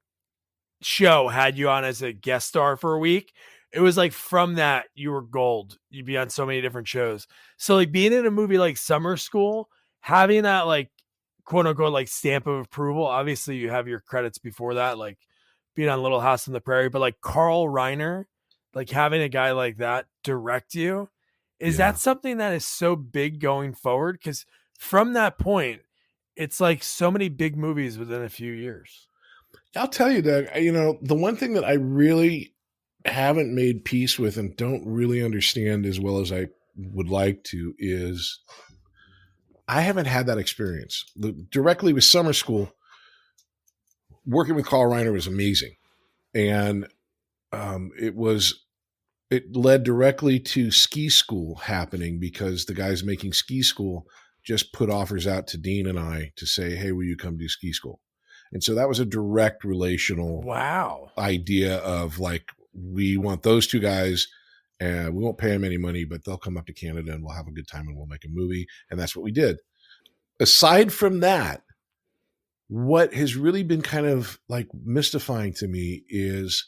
show had you on as a guest star for a week, it was like from that you were gold. You'd be on so many different shows. So like being in a movie like Summer School, having that like quote unquote like stamp of approval. Obviously you have your credits before that, like being on Little House on the Prairie, but like Carl Reiner, like having a guy like that direct you, is that something that is so big going forward? Because from that point, it's like so many big movies within a few years. I'll tell you, Doug, the one thing that I really haven't made peace with and don't really understand as well as I would like to is I haven't had that experience. Directly with Summer School, working with Carl Reiner was amazing. And it led directly to Ski School happening because the guys making Ski School just put offers out to Dean and I to say, hey, will you come do Ski School? And so that was a direct relational idea of like, we want those two guys and we won't pay them any money, but they'll come up to Canada and we'll have a good time and we'll make a movie. And that's what we did. Aside from that, what has really been kind of like mystifying to me is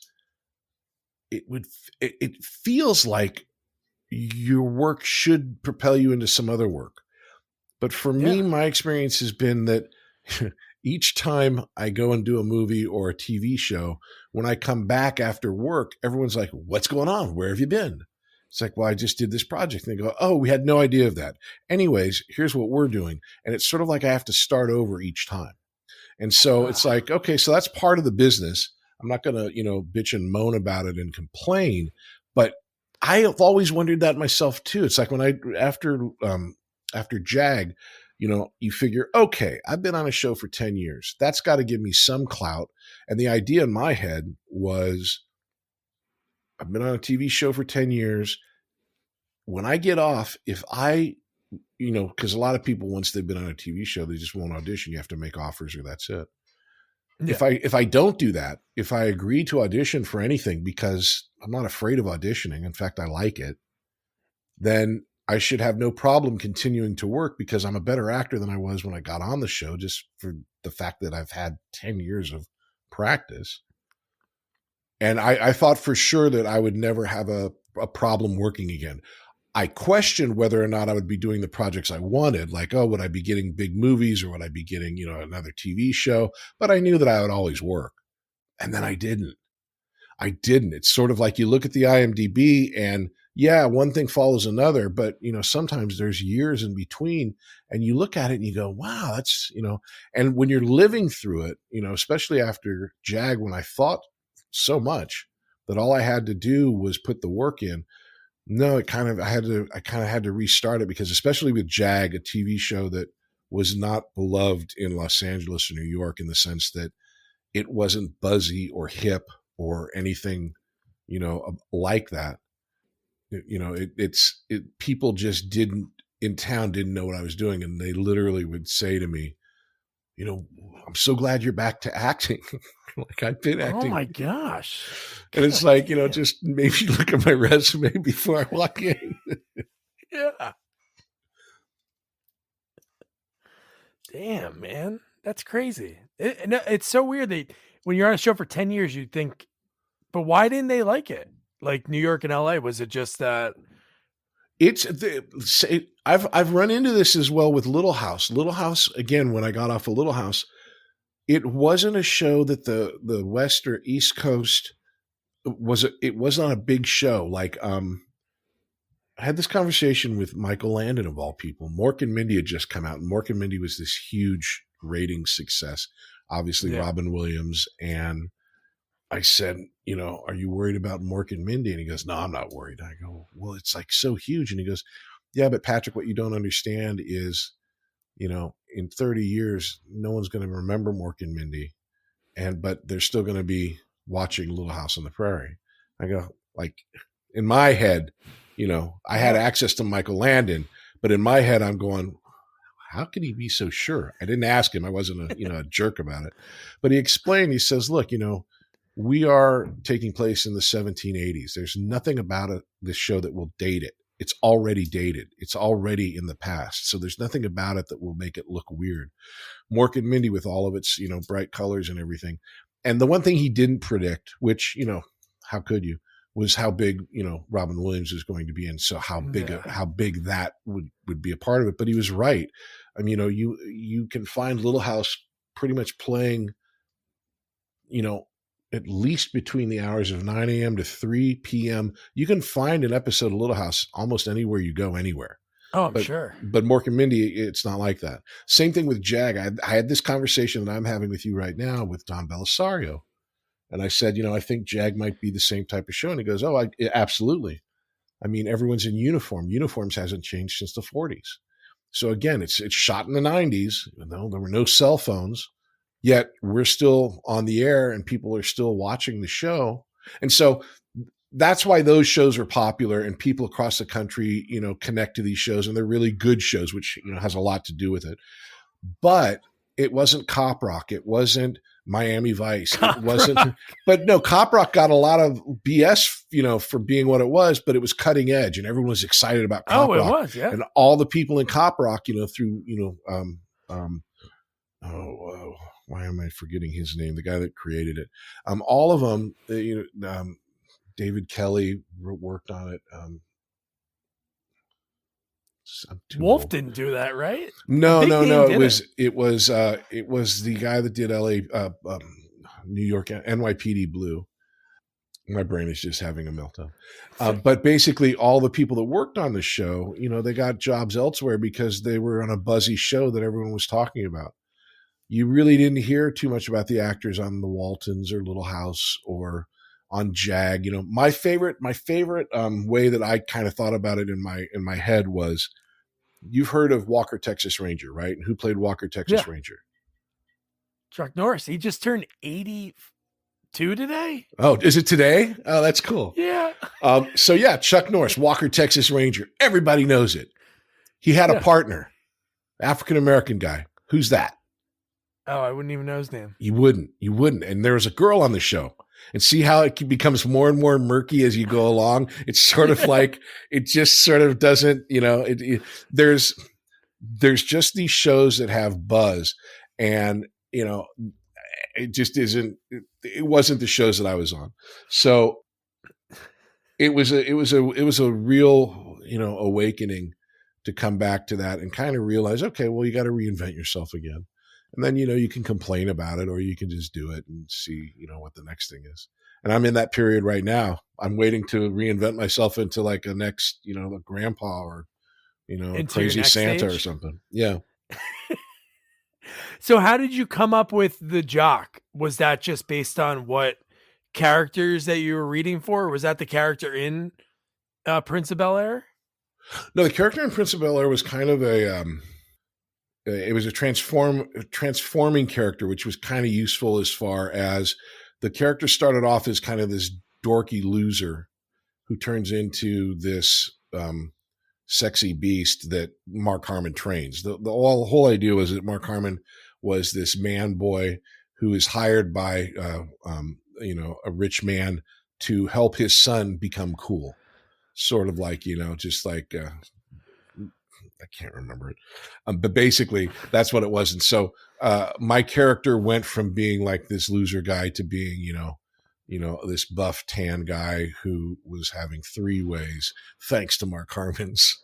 it feels like your work should propel you into some other work. But for me, my experience has been that each time I go and do a movie or a TV show, when I come back after work, everyone's like, what's going on? Where have you been? It's like, well, I just did this project. And they go, oh, we had no idea of that. Anyways, here's what we're doing. And it's sort of like I have to start over each time. And so it's like, okay, so that's part of the business. I'm not going to, bitch and moan about it and complain, but I have always wondered that myself too. It's like when after JAG, you figure, okay, I've been on a show for 10 years. That's got to give me some clout. And the idea in my head was, I've been on a TV show for 10 years. When I get off, if I, because a lot of people, once they've been on a TV show, they just won't audition. You have to make offers or that's it. Yeah. If I don't do that, if I agree to audition for anything because I'm not afraid of auditioning, in fact, I like it, then I should have no problem continuing to work because I'm a better actor than I was when I got on the show, just for the fact that I've had 10 years of practice. And I thought for sure that I would never have a problem working again. I questioned whether or not I would be doing the projects I wanted, like, oh, would I be getting big movies or would I be getting, another TV show? But I knew that I would always work. And then I didn't. It's sort of like you look at the IMDb and yeah, one thing follows another, but sometimes there's years in between and you look at it and you go, wow, that's, and when you're living through it, especially after JAG, when I thought so much that all I had to do was put the work in. No, I kind of had to restart it because especially with JAG, a TV show that was not beloved in Los Angeles or New York in the sense that it wasn't buzzy or hip or anything, like that. People just didn't know what I was doing. And they literally would say to me, I'm so glad you're back to acting. Like I've been acting. Oh my gosh. And it's like, just maybe look at my resume before I walk in. Yeah. Damn, man. That's crazy. It's so weird that when you're on a show for 10 years, you think, but why didn't they like it? Like New York and LA, was it just that? I've run into this as well with Little House. Little House, again, when I got off of Little House, it wasn't a show that the West or East Coast it wasn't a big show. Like, I had this conversation with Michael Landon, of all people. Mork and Mindy had just come out, and Mork and Mindy was this huge rating success. Obviously, Yeah. Robin Williams. And I said, are you worried about Mork and Mindy? And he goes, no, I'm not worried. I go, well, it's like so huge. And he goes, yeah, but Patrick, what you don't understand is, in 30 years, no one's going to remember Mork and Mindy. But they're still going to be watching Little House on the Prairie. I go, like, in my head, I had access to Michael Landon, but in my head, I'm going, how can he be so sure? I didn't ask him. I wasn't a jerk about it, but he explained, he says, look, we are taking place in the 1780s. There's nothing about this show that will date it. It's already dated. It's already in the past. So there's nothing about it that will make it look weird. Mork and Mindy with all of its, bright colors and everything. And the one thing he didn't predict, which, how could you, was how big, Robin Williams is going to be. And so how big that would be a part of it. But he was right. I mean, you can find Little House pretty much playing, at least between the hours of 9 a.m. to 3 p.m. You can find an episode of Little House almost anywhere you go, anywhere. Oh, I'm sure. But Mork and Mindy, it's not like that. Same thing with Jag. I had this conversation that I'm having with you right now with Don Belisario. And I said, I think Jag might be the same type of show. And he goes, absolutely. I mean, everyone's in uniform. Uniforms hasn't changed since the 40s. So again, it's shot in the 90s. There were no cell phones, yet we're still on the air and people are still watching the show. And so that's why those shows are popular and people across the country, connect to these shows, and they're really good shows, which, has a lot to do with it. But it wasn't Cop Rock. It wasn't Miami Vice. It wasn't, but no, Cop Rock got a lot of BS, for being what it was, but it was cutting edge and everyone was excited about Cop Rock. It was, yeah. And all the people in Cop Rock, through, why am I forgetting his name? The guy that created it. All of them, David Kelly worked on it. Wolf didn't do that, right? No. It was the guy that did LA, New York, NYPD Blue. My brain is just having a meltdown. But basically all the people that worked on the show, they got jobs elsewhere because they were on a buzzy show that everyone was talking about. You really didn't hear too much about the actors on The Waltons or Little House or on Jag. My favorite way that I kind of thought about it in my head was, you've heard of Walker, Texas Ranger, right? And who played Walker, Texas Ranger? Chuck Norris. He just turned 82 today. Oh, is it today? Oh, that's cool. Yeah. Chuck Norris, Walker, Texas Ranger. Everybody knows it. He had a partner, African-American guy. Who's that? Oh, I wouldn't even know his name. You wouldn't. And there was a girl on the show. And see how it becomes more and more murky as you go along. It's sort of like, it just sort of doesn't, there's just these shows that have buzz, and, it just isn't, it wasn't the shows that I was on. So it was a real, awakening to come back to that and kind of realize, okay, well, you got to reinvent yourself again. And then, you can complain about it, or you can just do it and see, what the next thing is. And I'm in that period right now. I'm waiting to reinvent myself into like a next, a grandpa or, a crazy Santa stage? Or something. Yeah. So how did you come up with the Jock? Was that just based on what characters that you were reading for? Or was that the character in Prince of Bel-Air? No, the character in Prince of Bel-Air was kind of it was a transforming character, which was kind of useful as far as the character started off as kind of this dorky loser who turns into this sexy beast that Mark Harmon trains. The whole idea was that Mark Harmon was this man boy who is hired by a rich man to help his son become cool. Sort of like, just like I can't remember it. But basically that's what it was. And so my character went from being like this loser guy to being, this buff tan guy who was having three ways thanks to Mark Harmon's,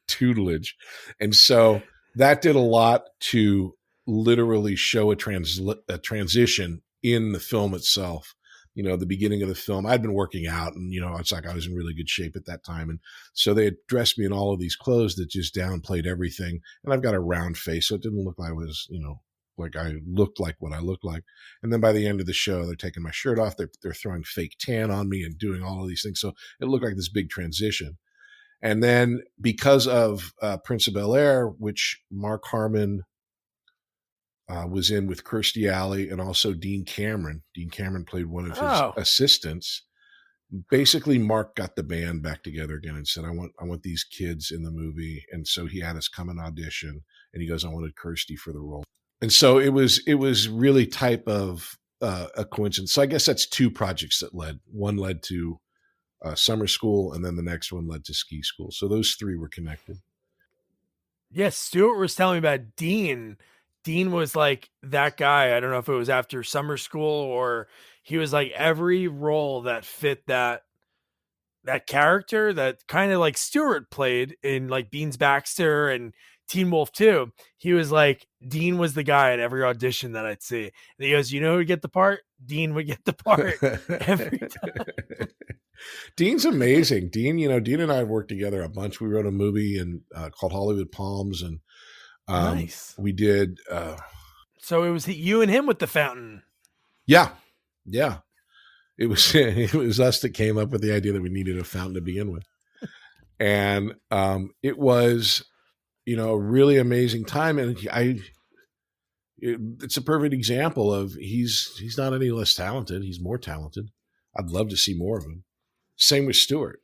tutelage. And so that did a lot to literally show a transition in the film itself the beginning of the film. I'd been working out, and it's like I was in really good shape at that time, and so they had dressed me in all of these clothes that just downplayed everything. And I've got a round face, so it didn't look like I was, like I looked like what I looked like. And then by the end of the show, they're taking my shirt off. They're throwing fake tan on me and doing all of these things. So it looked like this big transition. And then because of Prince of Bel-Air, which Mark Harmon was in with Kirstie Alley and also Dean Cameron. Dean Cameron played one of his assistants. Basically, Mark got the band back together again and said, I want these kids in the movie. And so he had us come and audition. And he goes, I wanted Kirstie for the role. And so it was really type of a coincidence. So I guess that's two projects that led. One led to summer school, and then the next one led to ski school. So those three were connected. Yes, Stuart was telling me about Dean. Dean was like that guy. I don't know if it was after summer school or he was like every role that fit that character that kind of like Stuart played in like Beans Baxter and Teen Wolf 2. He was like, Dean was the guy at every audition that I'd see. And he goes, who would get the part? Dean would get the part every time. Dean's amazing. Dean and I have worked together a bunch. We wrote a movie called Hollywood Palms, and nice. We did. So it was you and him with the fountain. Yeah. It was us that came up with the idea that we needed a fountain to begin with, and it was, a really amazing time. And it's a perfect example of he's not any less talented. He's more talented. I'd love to see more of him. Same with Stuart.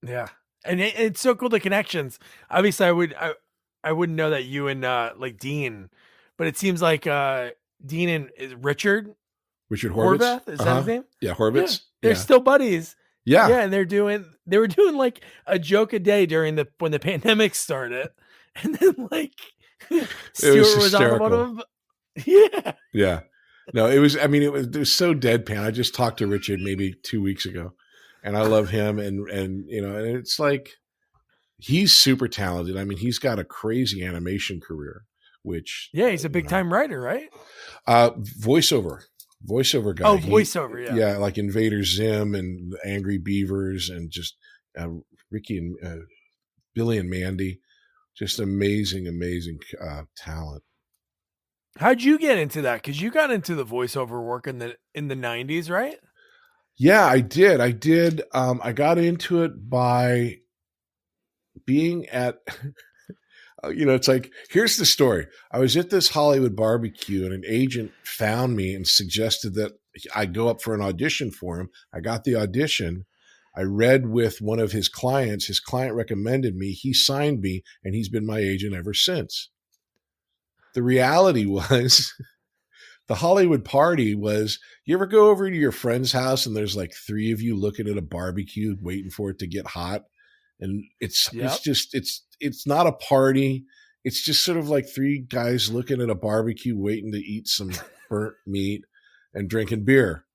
Yeah. And it's so cool, the connections. Obviously I wouldn't know that you and like Dean, but it seems like Dean and Richard Horvitz. Is that his name? Yeah, Horvitz. Yeah. They're still buddies. Yeah. Yeah, and they were doing like a joke a day when the pandemic started. And then like Stuart was on one of them. Yeah. Yeah. No, it was so deadpan. I just talked to Richard maybe 2 weeks ago, and I love him. And it's like, he's super talented. I mean, he's got a crazy animation career, which. Yeah. He's a big time writer, right? Voiceover guy. Oh, voiceover. Yeah. Yeah. Like Invader Zim and the Angry Beavers and just Ricky and Billy and Mandy, just amazing talent. How'd you get into that? Because you got into the voiceover work in the 90s, right? Yeah, I did. I got into it by being at, it's like, here's the story. I was at this Hollywood barbecue, and an agent found me and suggested that I go up for an audition for him. I got the audition. I read with one of his clients. His client recommended me. He signed me, and he's been my agent ever since. The reality was, the Hollywood party was, you ever go over to your friend's house and there's like three of you looking at a barbecue waiting for it to get hot? And it's not a party. It's just sort of like three guys looking at a barbecue waiting to eat some burnt meat and drinking beer.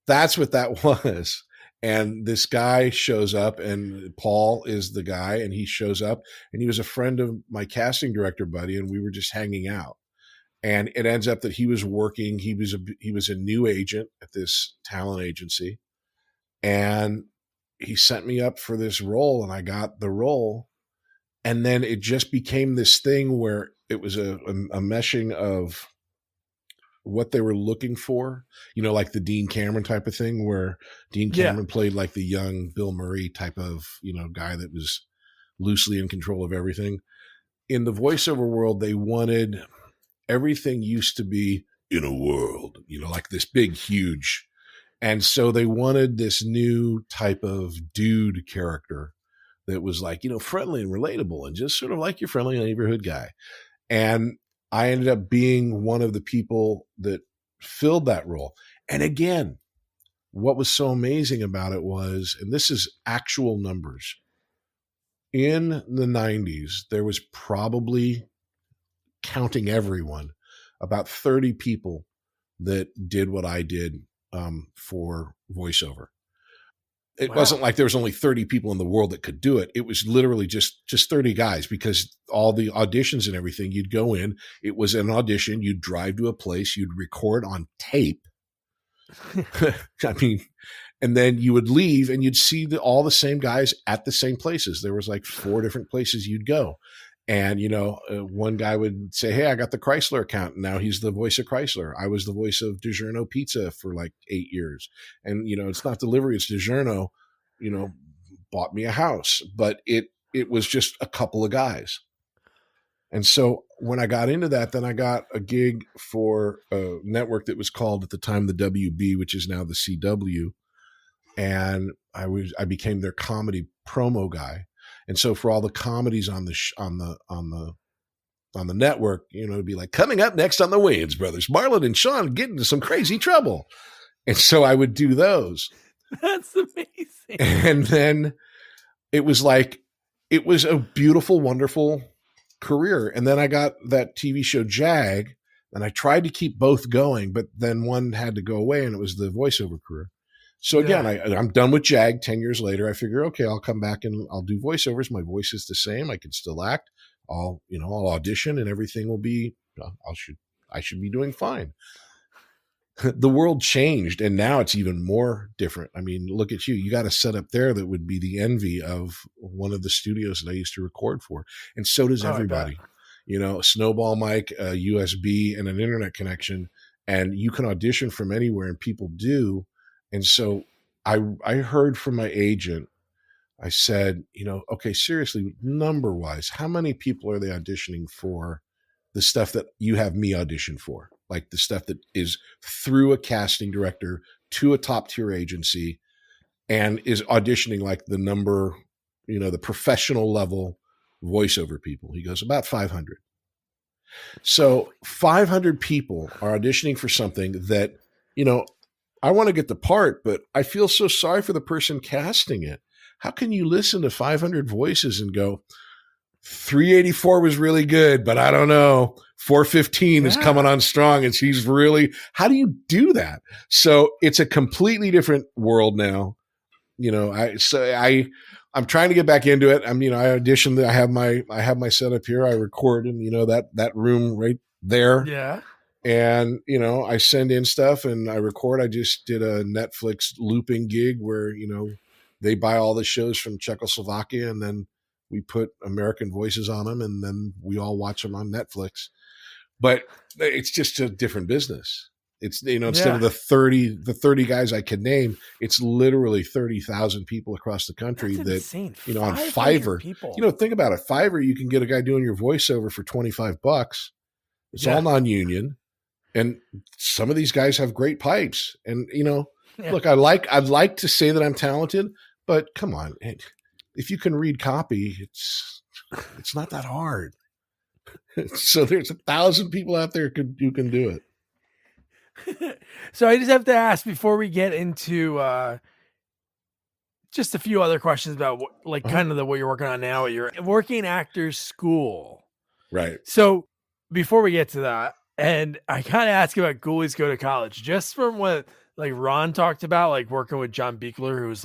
That's what that was. And this guy shows up, and Paul is the guy, and he shows up, and he was a friend of my casting director buddy, and we were just hanging out. And it ends up that he was working. He was a new agent at this talent agency, and he sent me up for this role, and I got the role. And then it just became this thing where it was a meshing of what they were looking for, like the Dean Cameron type of thing, where Dean Cameron played like the young Bill Murray type of, guy that was loosely in control of everything. In the voiceover world, they wanted, everything used to be in a world, like this big, huge. And so they wanted this new type of dude character that was like, friendly and relatable and just sort of like your friendly neighborhood guy. And I ended up being one of the people that filled that role. And again, what was so amazing about it was, and this is actual numbers, in the 90s, there was probably, counting everyone, about 30 people that did what I did for voiceover. It wasn't like there was only 30 people in the world that could do it. It was literally just 30 guys, because all the auditions and everything, you'd go in, it was an audition, you'd drive to a place, you'd record on tape, I mean, and then you would leave and you'd see all the same guys at the same places. There was like 4 different places you'd go. And, one guy would say, hey, I got the Chrysler account. And now he's the voice of Chrysler. I was the voice of DiGiorno Pizza for like 8 years. And, it's not delivery, it's DiGiorno, bought me a house. But it was just a couple of guys. And so when I got into that, then I got a gig for a network that was called at the time the WB, which is now the CW. And I became their comedy promo guy. And so for all the comedies on the network, it'd be like, coming up next on the Wayans Brothers, Marlon and Sean get into some crazy trouble. And so I would do those. That's amazing. And then it was a beautiful, wonderful career. And then I got that TV show Jag, and I tried to keep both going, but then one had to go away, and it was the voiceover career. So again, I'm done with JAG 10 years later. I figure, okay, I'll come back and I'll do voiceovers. My voice is the same. I can still act. I'll audition and everything will be, I should be doing fine. The world changed and now it's even more different. I mean, look at you. You got a setup there that would be the envy of one of the studios that I used to record for. And so does everybody. A snowball mic, a USB, and an internet connection. And you can audition from anywhere and people do. And so I heard from my agent, I said, okay, seriously, number wise, how many people are they auditioning for the stuff that you have me audition for? Like the stuff that is through a casting director to a top tier agency and is auditioning like the number, the professional level voiceover people. He goes, about 500. So 500 people are auditioning for something that, I want to get the part, but I feel so sorry for the person casting it. How can you listen to 500 voices and go, 384 was really good, but I don't know. 415 is coming on strong and she's really, how do you do that? So it's a completely different world now. I'm trying to get back into it. I auditioned. I have my setup here. I record in, that room right there. Yeah. And, I send in stuff and I record. I just did a Netflix looping gig where, they buy all the shows from Czechoslovakia and then we put American voices on them and then we all watch them on Netflix. But it's just a different business. It's, instead of the 30 guys I could name, it's literally 30,000 people across the country that, on Fiverr, people. Think about it. Fiverr, you can get a guy doing your voiceover for $25. It's all non-union. And some of these guys have great pipes. And, look, I'd like to say that I'm talented, but come on. If you can read copy, it's not that hard. So there's 1,000 people out there who can do it. So I just have to ask before we get into just a few other questions about kind of what you're working on now at your working actors school. Right. So before we get to that, and I kind of ask about Ghoulies Go to College, just from what Ron talked about, working with John Buechler, who's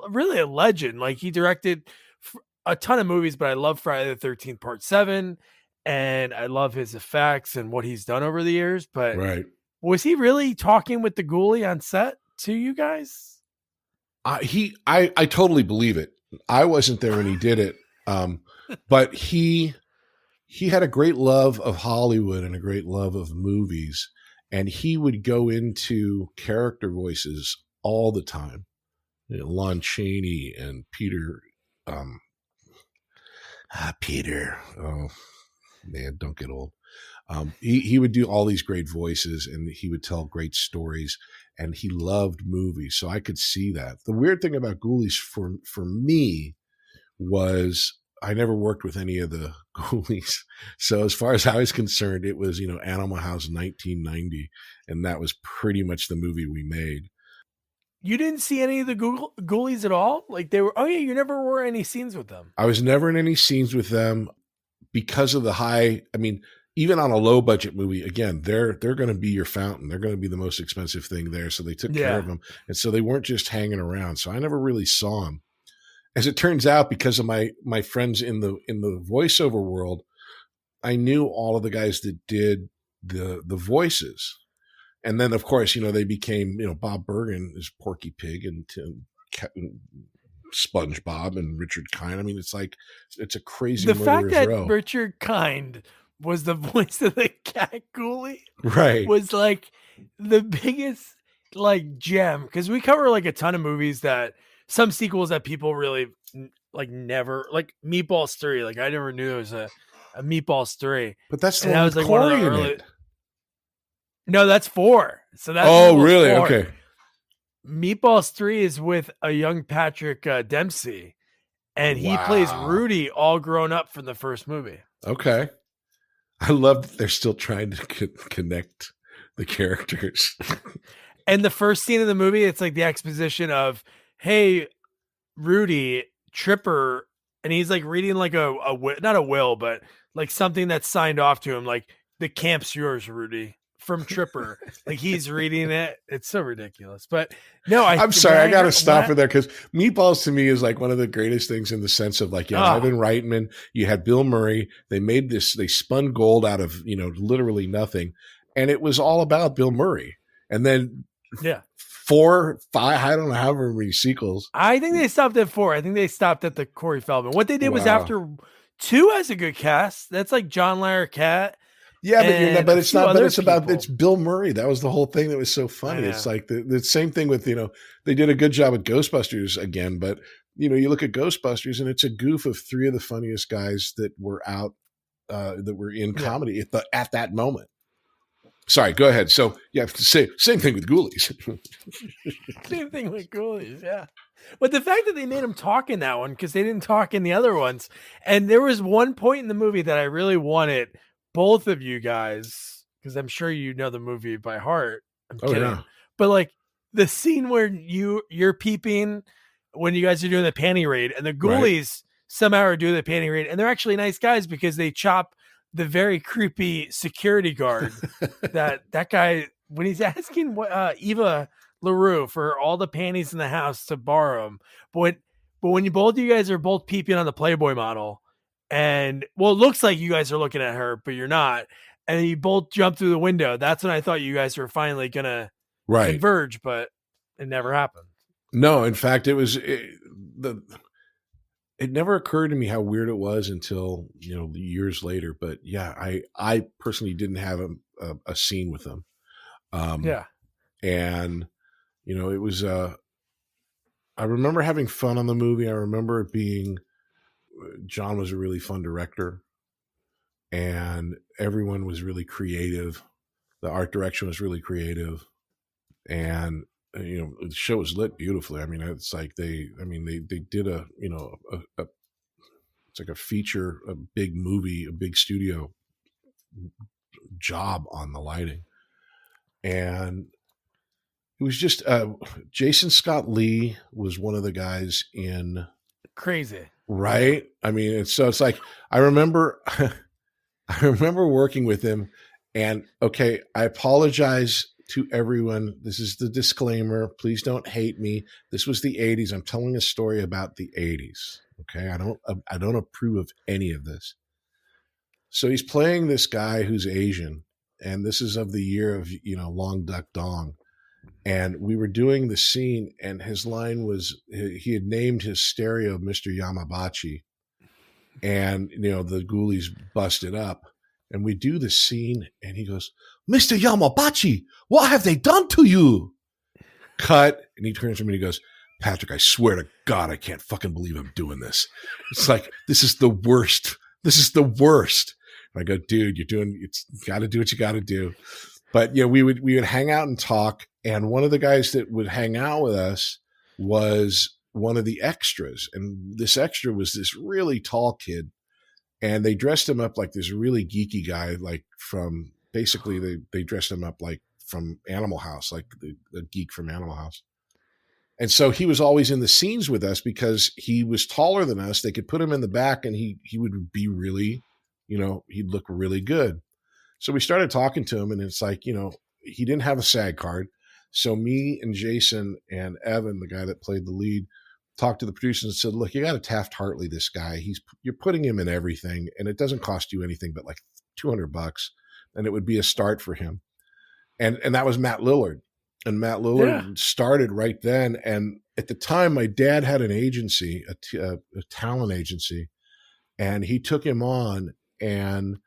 really a legend. He directed a ton of movies, but I love Friday the 13th Part 7, and I love his effects and what he's done over the years. But was he really talking with the ghoulie on set to you guys? I totally believe it. I wasn't there when he did it, but he had a great love of Hollywood and a great love of movies, and he would go into character voices all the time. Lon Chaney and Peter. Peter. Oh man, don't get old. He would do all these great voices and he would tell great stories and he loved movies. So I could see that. The weird thing about Ghoulies for me was I never worked with any of the Ghoulies. So as far as I was concerned, it was, Animal House 1990. And that was pretty much the movie we made. You didn't see any of the Ghoulies at all? You never were in any scenes with them. I was never in any scenes with them because of the even on a low budget movie, again, they're going to be your fountain. They're going to be the most expensive thing there. So they took care of them. And so they weren't just hanging around. So I never really saw them. As it turns out, because of my friends in the voiceover world, I knew all of the guys that did the voices. And then, of course, they became, Bob Bergen is Porky Pig and SpongeBob and Richard Kind. I mean, it's a crazy The fact murderer's that row. Richard Kind was the voice of the cat ghoulie Right. was like the biggest like gem, because we cover like a ton of movies that some sequels that people really like never, like Meatballs 3. Like I never knew there was a Meatballs 3. But that's the And one that with was, like, one of the Corey in early- it. No, that's 4. So that's Oh, Meatballs really? 4. Okay. Meatballs 3 is with a young Patrick Dempsey, and he plays Wow. Rudy all grown up from the first movie. Okay. I love that they're still trying to connect the characters. And the first scene of the movie, it's like the exposition of, hey, Rudy, Tripper, and he's like reading like a not a will, but like something that's signed off to him, like the camp's yours, Rudy, from Tripper. Like he's reading it. It's so ridiculous. But no, I'm sorry, I got to stop it there because Meatballs to me is like one of the greatest things in the sense of like, Ivan Reitman, you had Bill Murray, they spun gold out of, literally nothing. And it was all about Bill Murray. And then 4, 5, I don't know however many sequels. I think they stopped at 4. I think they stopped at the Corey Feldman. What they did was after 2 has a good cast. That's like John Larroquette. Yeah, but it's not. But it's Bill Murray. That was the whole thing that was so funny. It's like the same thing with they did a good job with Ghostbusters again, but you look at Ghostbusters and it's a goof of 3 of the funniest guys that were out that were in comedy at that moment. Sorry, go ahead. So same thing with Ghoulies. Same thing with Ghoulies, yeah. But the fact that they made him talk in that one, because they didn't talk in the other ones, and there was one point in the movie that I really wanted both of you guys, because I'm sure you know the movie by heart. I'm kidding. Yeah. But like the scene where you're peeping when you guys are doing the panty raid, and the Ghoulies somehow are doing the panty raid, and they're actually nice guys because they chop the very creepy security guard that guy when he's asking Eva LaRue for all the panties in the house to borrow them. But when you guys are both peeping on the Playboy model, and it looks like you guys are looking at her, but you're not, and you both jump through the window, that's when I thought you guys were finally gonna converge, but it never happened. No, in fact, it never occurred to me how weird it was until years later. But yeah, I personally didn't have a scene with them. And it was I remember having fun on the movie. I remember it being John was a really fun director, and everyone was really creative. The art direction was really creative, and the show was lit beautifully. I mean, it's like they did it's like a feature, a big movie, a big studio job on the lighting. And it was just, Jason Scott Lee was one of the guys in Crazy. Right. I mean, it's like, I remember working with him, and I apologize to everyone. This is the disclaimer. Please don't hate me. This was the 80s. I'm telling a story about the 80s. Okay. I don't approve of any of this. So he's playing this guy who's Asian, and this is of the year of, Long Duck Dong. And we were doing the scene, and his line was, he had named his stereo Mr. Yamabachi, and, the Ghoulies busted up, and we do the scene, and he goes, "Mr. Yamabachi, what have they done to you?" Cut. And he turns to me and he goes, "Patrick, I swear to God, I can't fucking believe I'm doing this. It's like, this is the worst. This is the worst." And I go, "Dude, you got to do what you got to do." But we would hang out and talk. And one of the guys that would hang out with us was one of the extras. And this extra was this really tall kid. And they dressed him up like this really geeky guy, like from basically they dressed him up like from Animal House, like the geek from Animal House. And so he was always in the scenes with us because he was taller than us. They could put him in the back and he would be really, he'd look really good. So we started talking to him, and it's like, he didn't have a SAG card. So me and Jason and Evan, the guy that played the lead, talked to the producers and said, "Look, you got to Taft-Hartley this guy. You're putting him in everything, and it doesn't cost you anything but like $200, and it would be a start for him." and that was Matt Lillard. And Matt Lillard started right then. And at the time, my dad had an agency, a talent agency, and he took him on, and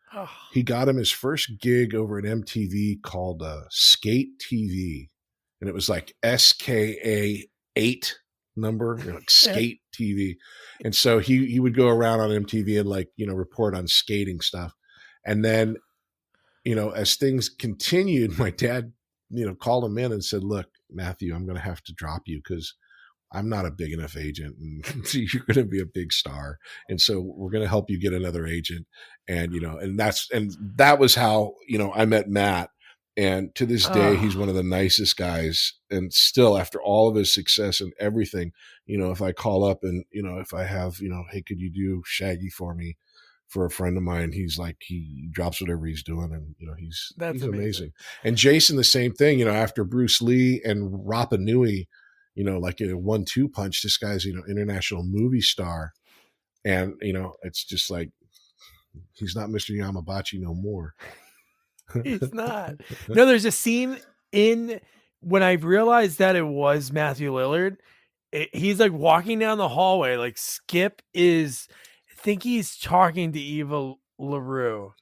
he got him his first gig over at MTV called Skate TV. And it was like SKA 8 number, like Skate TV. And so he would go around on MTV and like, report on skating stuff. And then, as things continued, my dad, called him in and said, look, Matthew, I'm going to have to drop you because I'm not a big enough agent and you're going to be a big star. And so we're going to help you get another agent. And, and that was how, I met Matt. And to this day, he's one of the nicest guys. And still, after all of his success and everything, if I call up and, if I have, hey, could you do Shaggy for me for a friend of mine? He's like, he drops whatever he's doing. And, he's amazing. And Jason, the same thing, after Bruce Lee and Rapa Nui, like a 1-2 punch, this guy's, international movie star. And, it's just like, he's not Mr. Yamabachi no more. He's not. No, there's a scene when I realized that it was Matthew Lillard. He's like walking down the hallway. Like Skip I think he's talking to Eva LaRue,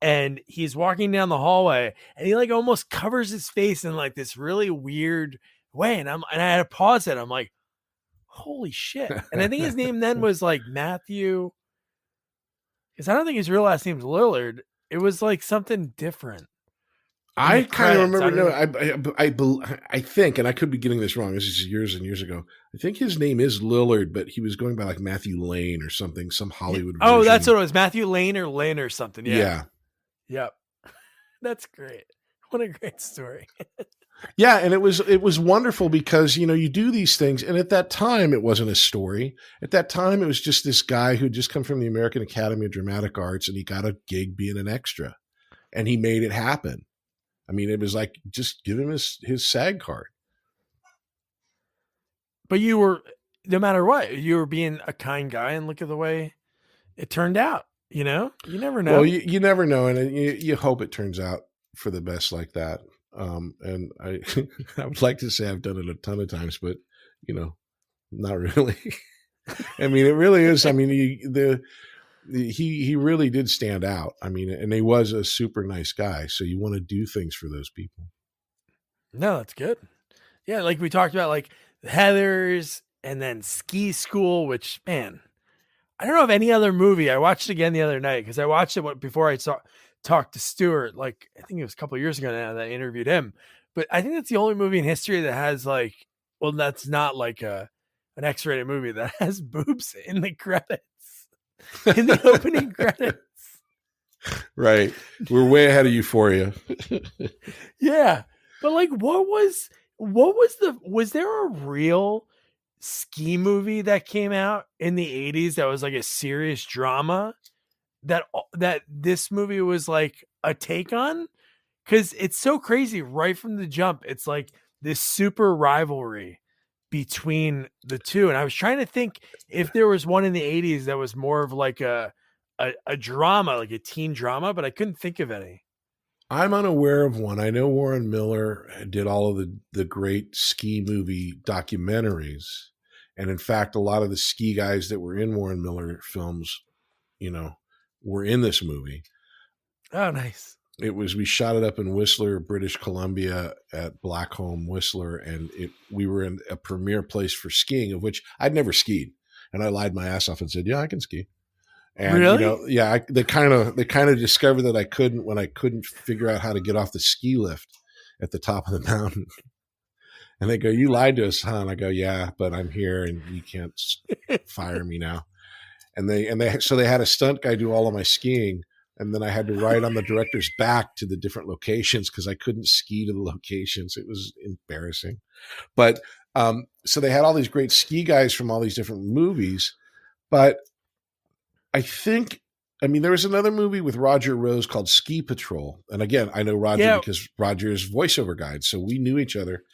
and he's walking down the hallway, and he like almost covers his face in like this really weird way. And I had to pause it. I'm like, holy shit. And I think his name then was like Matthew, because I don't think his real last name's Lillard. It was like something different. I kind of remember. I think, and I could be getting this wrong. This is years and years ago. I think his name is Lillard, but he was going by like Matthew Lane or something, some Hollywood version. Oh, that's what it was. Matthew Lane or Lynn or something. Yeah. Yep. That's great. What a great story. Yeah, and it was wonderful because, you do these things, and at that time it wasn't a story. At that time it was just this guy who'd just come from the American Academy of Dramatic Arts, and he got a gig being an extra, and he made it happen. I mean, it was like, just give him his SAG card. But you were, no matter what, you were being a kind guy, and look at the way it turned out. You never know. Well, you never know, and you hope it turns out for the best like that. And I would like to say I've done it a ton of times, but not really. I mean, it really is. I mean, he really did stand out. I mean, and he was a super nice guy. So you want to do things for those people. No, that's good. Yeah. Like we talked about, like Heathers and then Ski School, which, man, I don't know of any other movie. I watched it again the other night because I watched it before I talked to Stuart, like I think it was a couple of years ago now that I interviewed him, but I think that's the only movie in history that has like, well, that's not like an X-rated movie that has boobs in the credits, in the opening credits. Right. We're way ahead of Euphoria. Yeah. But like, was there a real ski movie that came out in the 80s that was like a serious drama that this movie was like a take on? Because it's so crazy right from the jump. It's like this super rivalry between the two. And I was trying to think if there was one in the 80s that was more of like a drama, like a teen drama, but I couldn't think of any. I'm unaware of one. I know Warren Miller did all of the great ski movie documentaries. And in fact, a lot of the ski guys that were in Warren Miller films, were in this movie. Oh, nice. We shot it up in Whistler, British Columbia at Blackcomb Whistler. And we were in a premier place for skiing, of which I'd never skied. And I lied my ass off and said, yeah, I can ski. And, really? They kind of discovered that I couldn't when I couldn't figure out how to get off the ski lift at the top of the mountain. And they go, you lied to us, huh? And I go, yeah, but I'm here and you can't fire me now. So they had a stunt guy do all of my skiing. And then I had to ride on the director's back to the different locations because I couldn't ski to the locations. It was embarrassing. But so they had all these great ski guys from all these different movies. But I think, there was another movie with Roger Rose called Ski Patrol. And again, I know Roger because Roger is voiceover guide. So we knew each other.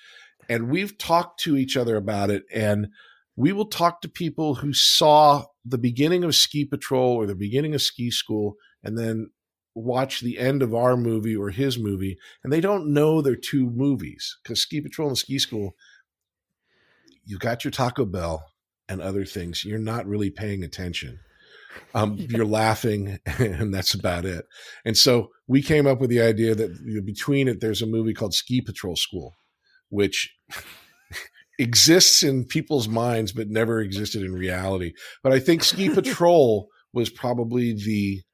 And we've talked to each other about it. And we will talk to people who saw the beginning of Ski Patrol or the beginning of Ski School. And then watch the end of our movie or his movie, and they don't know they're two movies, because Ski Patrol and Ski School, you got your Taco Bell and other things. You're not really paying attention. You're laughing, and that's about it. And so we came up with the idea that between it, there's a movie called Ski Patrol School, which exists in people's minds but never existed in reality. But I think Ski Patrol was probably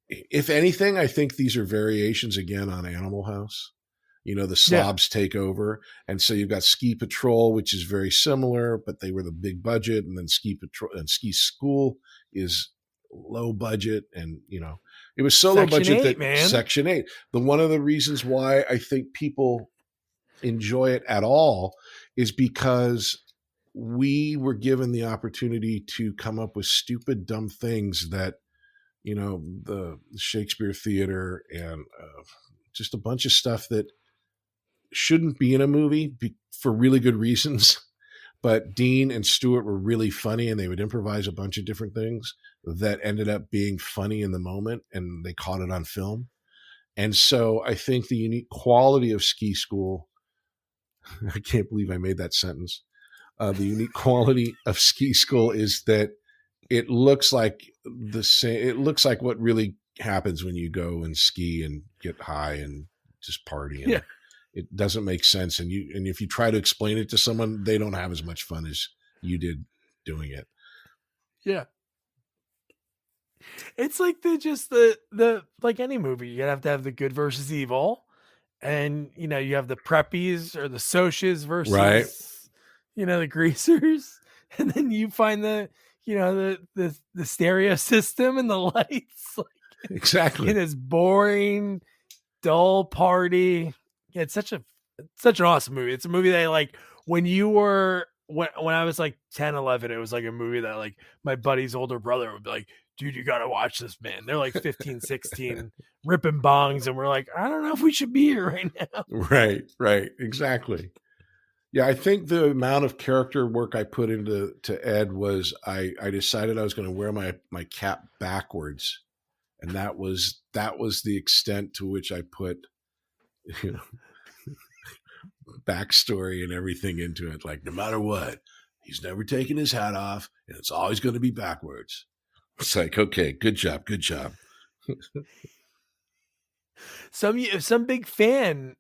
if anything, I think these are variations again on Animal House. The slobs take over. And so you've got Ski Patrol, which is very similar, but they were the big budget. And then Ski Patrol and Ski School is low budget. And, it was so low budget that Section 8, one of the reasons why I think people enjoy it at all is because we were given the opportunity to come up with stupid, dumb things that, the Shakespeare Theater and just a bunch of stuff that shouldn't be in a movie for really good reasons. But Dean and Stewart were really funny, and they would improvise a bunch of different things that ended up being funny in the moment, and they caught it on film. And so I think the unique quality of Ski School, I can't believe I made that sentence. The unique quality of Ski School is that it looks like the same. It looks like what really happens when you go and ski and get high and just party. And it doesn't make sense. And if you try to explain it to someone, they don't have as much fun as you did doing it. Yeah. It's like the like any movie, you have to have the good versus evil. And, you have the preppies or the socias versus, the greasers. And then you find the stereo system and the lights. Exactly. In this boring, dull party. Yeah, it's such an awesome movie. It's a movie that when I was 10, 11, it was like a movie that my buddy's older brother would be like, dude, you got to watch this, man. They're 15, 16, ripping bongs. And we're like, I don't know if we should be here right now. Right. Exactly. Yeah, I think the amount of character work I put into Ed was I decided I was going to wear my cap backwards. And that was the extent to which I put, backstory and everything into it. No matter what, he's never taken his hat off, and it's always going to be backwards. It's okay, good job. Some big fan,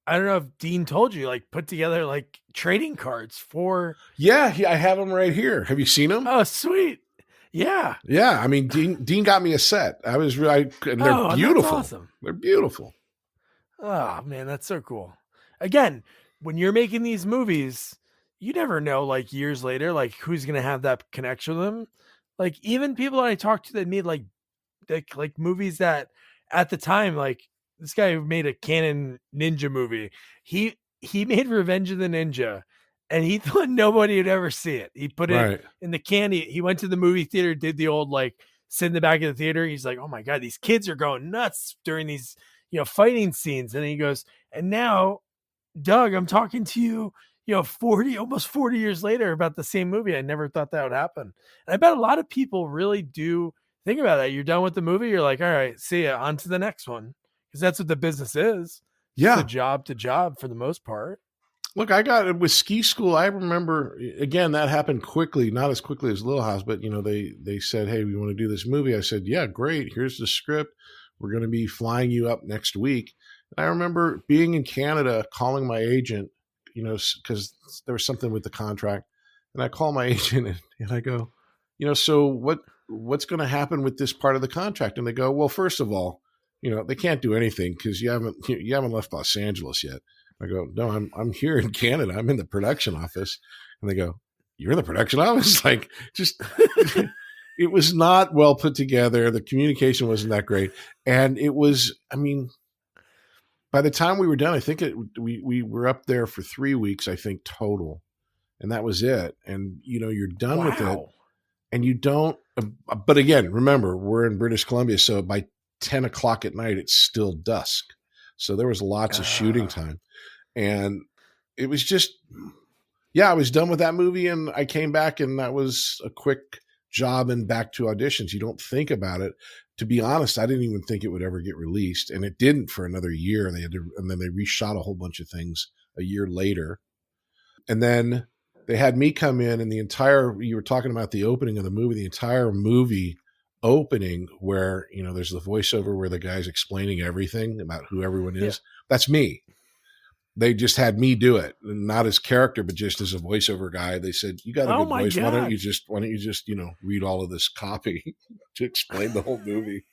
I don't know if Dean told you, put together trading cards for. Yeah, I have them right here. Have you seen them? Oh, sweet. Yeah. Yeah. I mean, Dean got me a set. And they're beautiful. That's awesome. They're beautiful. Oh man, that's so cool. Again, when you're making these movies, you never know, years later, who's going to have that connection with them. Even people that I talked to that made movies that at the time, this guy who made a canon ninja movie, he made Revenge of the Ninja, and he thought nobody would ever see it. He put it in the can. He went to the movie theater, did the old sit in the back of the theater. He's like, oh my God, these kids are going nuts during these fighting scenes. And then he goes, and now, Doug, I'm talking to you, almost 40 years later about the same movie. I never thought that would happen. And I bet a lot of people really do think about that. You're done with the movie. You're like, all right, see ya, on to the next one. Because that's what the business is. Yeah. It's a job to job for the most part. Look, I got it with Ski School. I remember, again, that happened quickly, not as quickly as Little House, but, they said, hey, we want to do this movie. I said, yeah, great. Here's the script. We're going to be flying you up next week. And I remember being in Canada, calling my agent, because there was something with the contract. And I call my agent and I go, so what's going to happen with this part of the contract? And they go, well, first of all, they can't do anything because you haven't left Los Angeles yet. I go, no, I'm here in Canada. I'm in the production office. And they go, you're in the production office? It was not well put together. The communication wasn't that great. And it was, by the time we were done, I think we were up there for 3 weeks, I think, total. And that was it. And, you're done with it. And you don't, but again, remember, we're in British Columbia. So by 10 o'clock at night, it's still dusk. So there was lots of shooting time. And it was just, I was done with that movie, and I came back, and that was a quick job and back to auditions. You don't think about it. To be honest, I didn't even think it would ever get released, and it didn't for another year. And then they reshot a whole bunch of things a year later. And then they had me come in, and you were talking about the opening of the movie, the entire movie opening where, there's the voiceover where the guy's explaining everything about who everyone is. Yeah. That's me. They just had me do it, not as character, but just as a voiceover guy. They said, "You got a good voice. God. Why don't you just, read all of this copy to explain the whole movie?"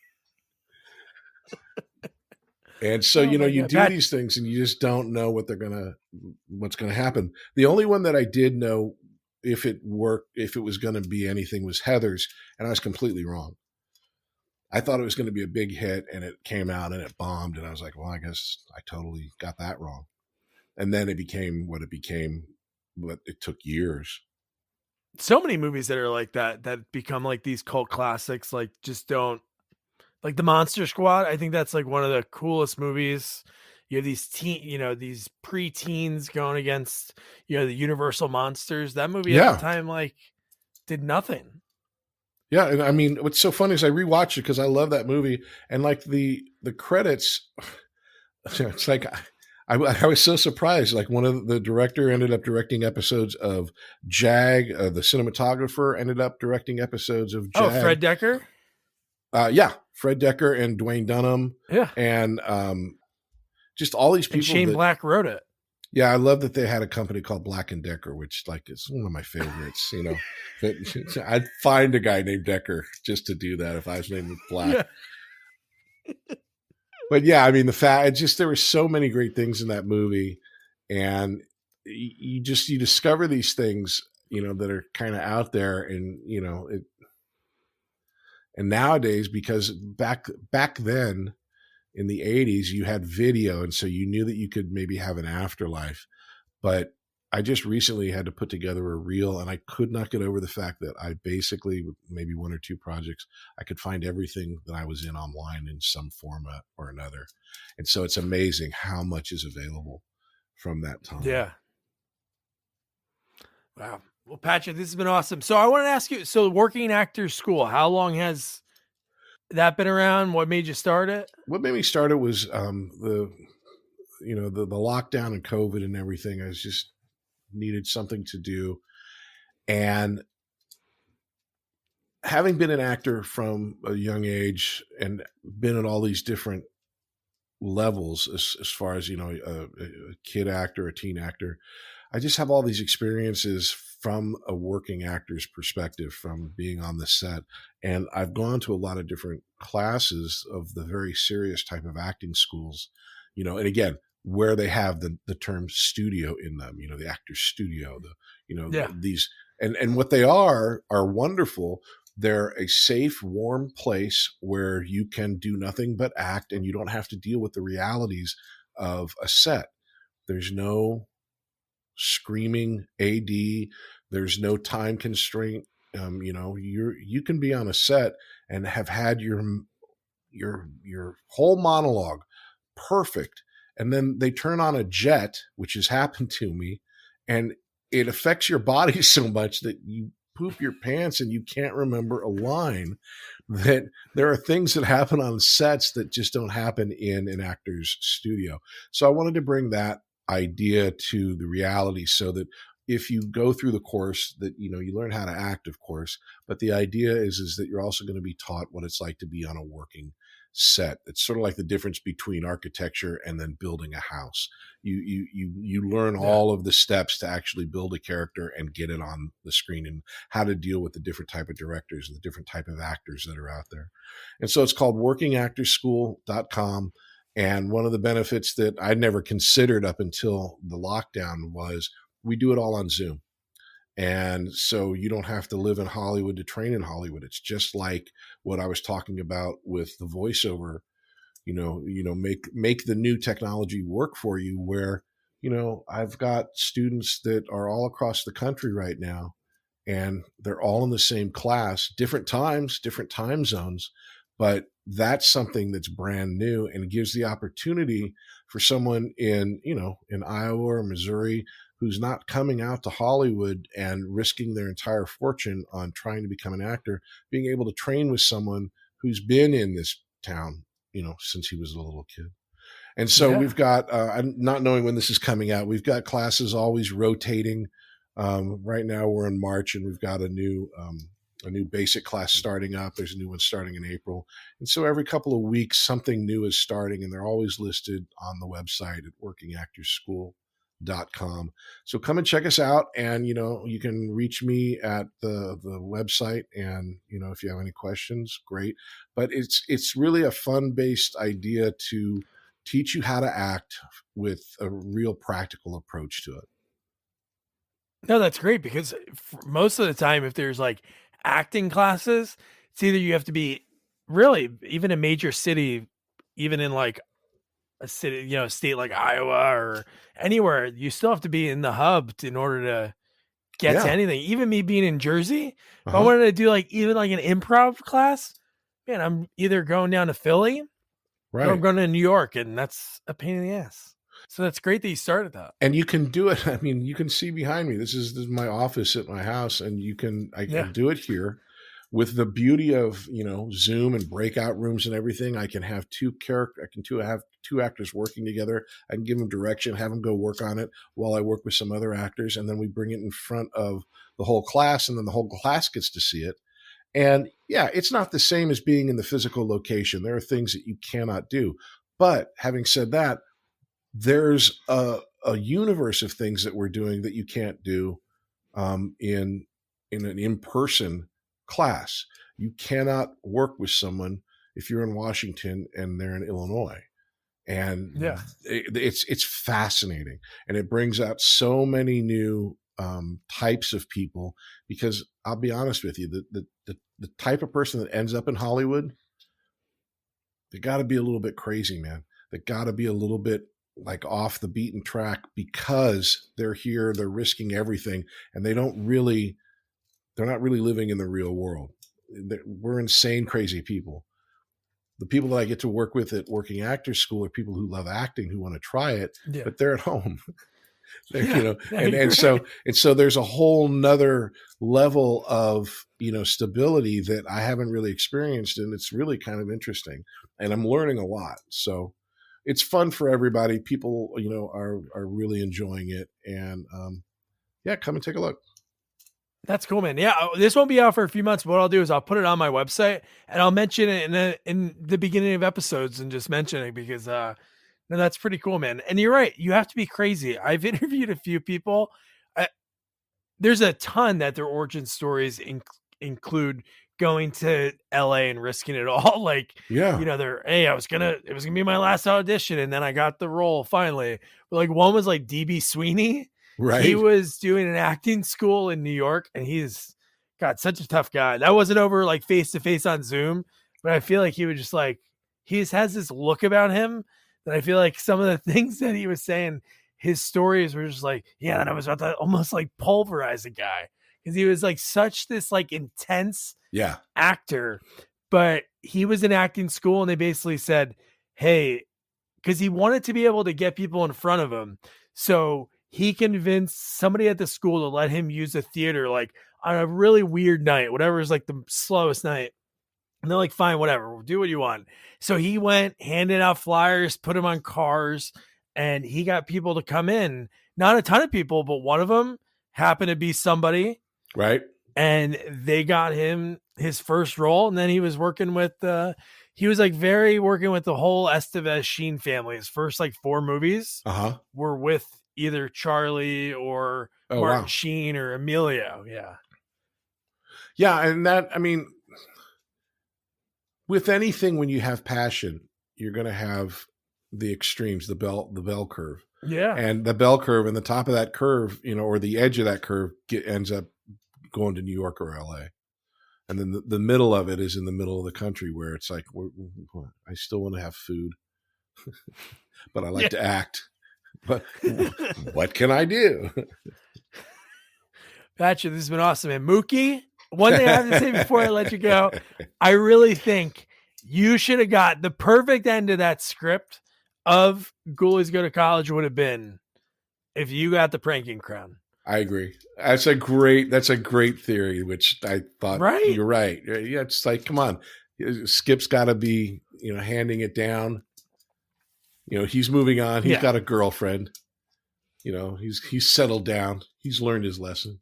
And so, you do these things and you just don't know what's going to happen. The only one that I did know if it was going to be anything was Heather's, and I was completely wrong. I thought it was going to be a big hit, and it came out and it bombed, and I was like, well, I guess I totally got that wrong. And then it became what it became, but it took years. So many movies that are like that become like these cult classics, like just don't, like the Monster Squad. I think that's like one of the coolest movies. You have these these pre-teens going against, the Universal monsters. That movie at the time, like, did nothing. Yeah. And I mean, what's so funny is I rewatched it because I love that movie. And like the credits, it's like, I was so surprised. Like the director ended up directing episodes of Jag. The cinematographer ended up directing episodes of Jag. Oh, Fred Decker? Yeah. Fred Decker and Dwayne Dunham. Yeah. And just all these people. And Shane Black wrote it. Yeah, I love that they had a company called Black & Decker, which is one of my favorites, I'd find a guy named Decker just to do that if I was named Black. Yeah. But yeah, I mean, there were so many great things in that movie, and you discover these things, that are kind of out there, and and nowadays, because back then in the 80s, you had video, and so you knew that you could maybe have an afterlife. But I just recently had to put together a reel, and I could not get over the fact that I basically, with maybe one or two projects, I could find everything that I was in online in some format or another. And so it's amazing how much is available from that time. Yeah. Wow. Well, Patrick, this has been awesome. So I want to ask you, Working Actors School, how long has that been around? What made you start it? What made me start it was the lockdown and COVID and everything. I was just needed something to do. And having been an actor from a young age and been at all these different levels as far as, a kid actor, a teen actor, I just have all these experiences from a working actor's perspective, from being on the set. And I've gone to a lot of different classes of the very serious type of acting schools, and again, where they have the term studio in them, the actor's studio, these, and what they are wonderful. They're a safe, warm place where you can do nothing but act, and you don't have to deal with the realities of a set. There's no screaming AD. There's no time constraint. You can be on a set and have had your whole monologue perfect. And then they turn on a jet, which has happened to me, and it affects your body so much that you poop your pants and you can't remember a line. That there are things that happen on sets that just don't happen in an actor's studio. So I wanted to bring that idea to the reality so that if you go through the course that, you learn how to act, of course, but the idea is that you're also going to be taught what it's like to be on a working set. It's sort of like the difference between architecture and then building a house. You learn all of the steps to actually build a character and get it on the screen, and how to deal with the different type of directors and the different type of actors that are out there. And so it's called workingactorschool.com. And one of the benefits that I never considered up until the lockdown was we do it all on Zoom. And so you don't have to live in Hollywood to train in Hollywood. It's just like what I was talking about with the voiceover, make the new technology work for you, where, I've got students that are all across the country right now, and they're all in the same class, different times, different time zones. But that's something that's brand new, and it gives the opportunity for someone in Iowa or Missouri who's not coming out to Hollywood and risking their entire fortune on trying to become an actor, being able to train with someone who's been in this town, since he was a little kid. And so we've got, I'm not knowing when this is coming out, we've got classes always rotating. Right now we're in March, and we've got a new basic class starting up. There's a new one starting in April. And so every couple of weeks, something new is starting, and they're always listed on the website at workingactorschool.com. So come and check us out. And, you can reach me at the website. And, if you have any questions, great. But it's really a fun-based idea to teach you how to act with a real practical approach to it. No, that's great, because most of the time, if there's like acting classes, it's either you have to be really even a major city, even in like a city, a state like Iowa or anywhere, you still have to be in the hub in order to get to anything. Even me being in Jersey, if I wanted to do even an improv class, man, I'm either going down to Philly or I'm going to New York, and that's a pain in the ass. So that's great that you started that. And you can do it. I mean, you can see behind me. This is my office at my house, and I can do it here with the beauty of, Zoom and breakout rooms and everything. I can have two actors working together. I can give them direction, have them go work on it while I work with some other actors. And then we bring it in front of the whole class, and then the whole class gets to see it. And it's not the same as being in the physical location. There are things that you cannot do. But having said that, there's a universe of things that we're doing that you can't do in an in-person class. You cannot work with someone if you're in Washington and they're in Illinois. And it's fascinating. And it brings out so many new types of people, because I'll be honest with you, the type of person that ends up in Hollywood, they got to be a little bit crazy, man. They got to be a little bit like off the beaten track, because they're here, they're risking everything, and they're not really living in the real world. We're insane, crazy people. The people that I get to work with at Working Actors School are people who love acting, who want to try it, but they're at home. And so there's a whole nother level of, stability that I haven't really experienced. And it's really kind of interesting, and I'm learning a lot. So it's fun for everybody. People, are really enjoying it. And come and take a look. That's cool, man. Yeah, this won't be out for a few months. But what I'll do is I'll put it on my website, and I'll mention it in the beginning of episodes, and just mention it, because that's pretty cool, man. And you're right. You have to be crazy. I've interviewed a few people. There's a ton that their origin stories include going to LA and risking it all. Like, it was gonna be my last audition, and then I got the role finally. But like, one was like DB Sweeney. Right. He was doing an acting school in New York, and he's got such a tough guy. That wasn't over like face to face on Zoom, but I feel like he was just like, he just has this look about him that I feel like some of the things that he was saying, his stories were just like, and I was about to almost like pulverize a guy, because he was like such this like intense actor. But he was in acting school, and they basically said, hey, because he wanted to be able to get people in front of him. So he convinced somebody at the school to let him use a theater, like on a really weird night, whatever is like the slowest night. And they're like, fine, whatever, we'll do what you want. So he went, handed out flyers, put them on cars, and he got people to come in. Not a ton of people, but one of them happened to be somebody. Right. And they got him his first role. And then he was working with, working with the whole Estevez Sheen family. His first like 4 movies were with either Charlie or Martin Sheen or Emilio. And that, I mean, with anything, when you have passion, you're going to have the extremes, the bell curve. Yeah. And the bell curve, and the top of that curve, or the edge of that curve ends up going to New York or LA. And then the middle of it is in the middle of the country, where it's like, I still want to have food, but I like to act. But what can I do? Gotcha. This has been awesome, man. Mookie, one thing I have to say before I let you go, I really think you should have got the perfect end of that script of Ghoulies Go to College would have been if you got the pranking crown. I agree. That's a great theory, which I thought you're right. Yeah, it's like, come on. Skip's got to be, handing it down. He's moving on. He's got a girlfriend. He's settled down. He's learned his lesson.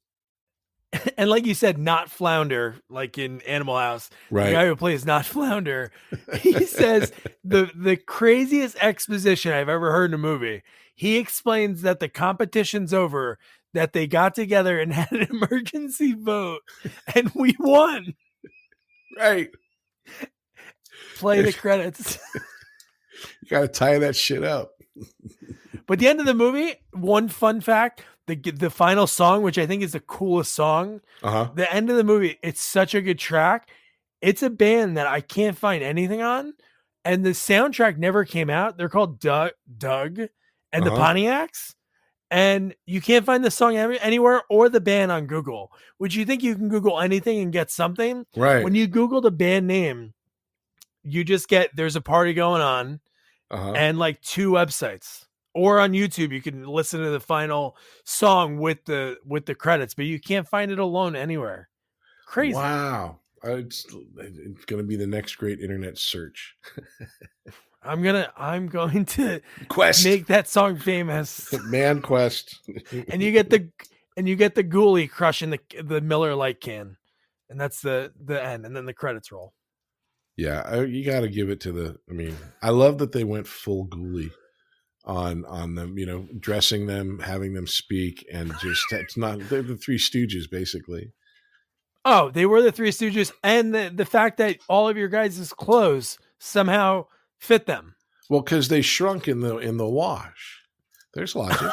And like you said, not Flounder, like in Animal House. Right. The guy who plays not Flounder, he says the craziest exposition I've ever heard in a movie. He explains that the competition's over, that they got together and had an emergency vote, and we won. Right. Play the credits. You got to tie that shit up. But at the end of the movie, one fun fact, the final song, which I think is the coolest song, the end of the movie, it's such a good track. It's a band that I can't find anything on, and the soundtrack never came out. They're called Doug and the Pontiacs, and you can't find the song anywhere or the band on Google, which you think you can Google anything and get something. Right. When you Google the band name, you just get, there's a party going on and like 2 websites. Or on YouTube, you can listen to the final song with the credits, but you can't find it alone anywhere. Crazy! Wow, it's going to be the next great internet search. I'm going to Quest, make that song famous. Man Quest, and you get the ghoulie crushing the Miller Lite can, and that's the end, and then the credits roll. Yeah, you got to give it to I love that they went full ghoulie on them, dressing them, having them speak, and just they're the Three Stooges basically. Oh, they were the Three Stooges, and the fact that all of your guys' clothes somehow fit them. Well, because they shrunk in the wash. There's logic.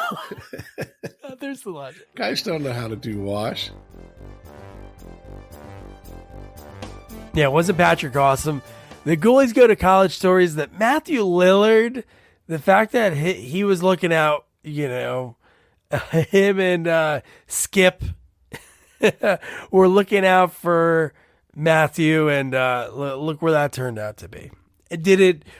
There's the logic. Guys don't know how to do wash. Yeah, wasn't Patrick awesome? The Ghoulies Go to College stories that Matthew Lillard, the fact that he was looking out, him and Skip were looking out for Matthew, and look where that turned out to be.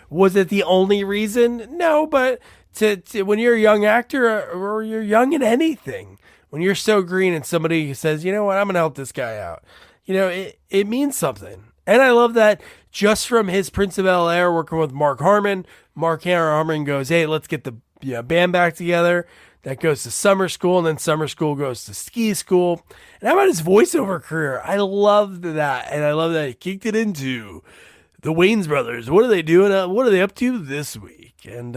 Was it the only reason? No, but to when you're a young actor or you're young in anything, when you're so green and somebody says, you know what, I'm going to help this guy out, it means something. And I love that just from his Prince of Bel-Air working with Mark Harmon goes, hey, let's get the band back together. That goes to summer school, and then summer school goes to ski school. And how about his voiceover career? I loved that. And I love that he kicked it into the Wayans brothers. What are they doing? What are they up to this week? And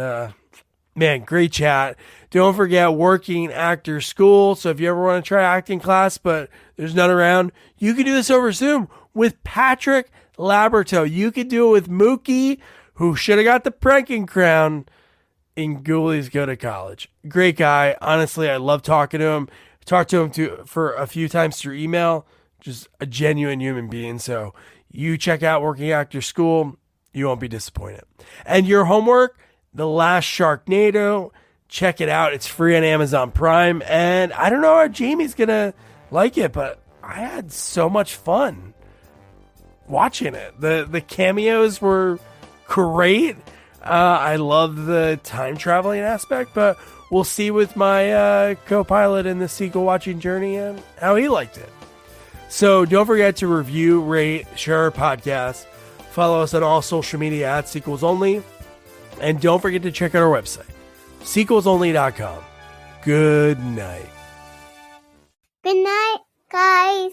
man, great chat. Don't forget Working Actor School. So if you ever want to try acting class, but there's none around, you can do this over Zoom with Patrick Labyorteaux. You could do it with Mookie, who should have got the pranking crown in Ghoulies Go to College. Great guy. Honestly, I love talking to him. Talked to him for a few times through email. Just a genuine human being. So you check out Working Actor School. You won't be disappointed. And your homework, The Last Sharknado. Check it out. It's free on Amazon Prime. And I don't know how Jamie's going to like it, but I had so much fun watching it. The cameos were great. I love the time traveling aspect, but we'll see with my co-pilot in the sequel watching journey and how he liked it. So don't forget to review, rate, share our podcast. Follow us on all social media at Sequels Only. And don't forget to check out our website, sequelsonly.com. Good night. Good night, guys.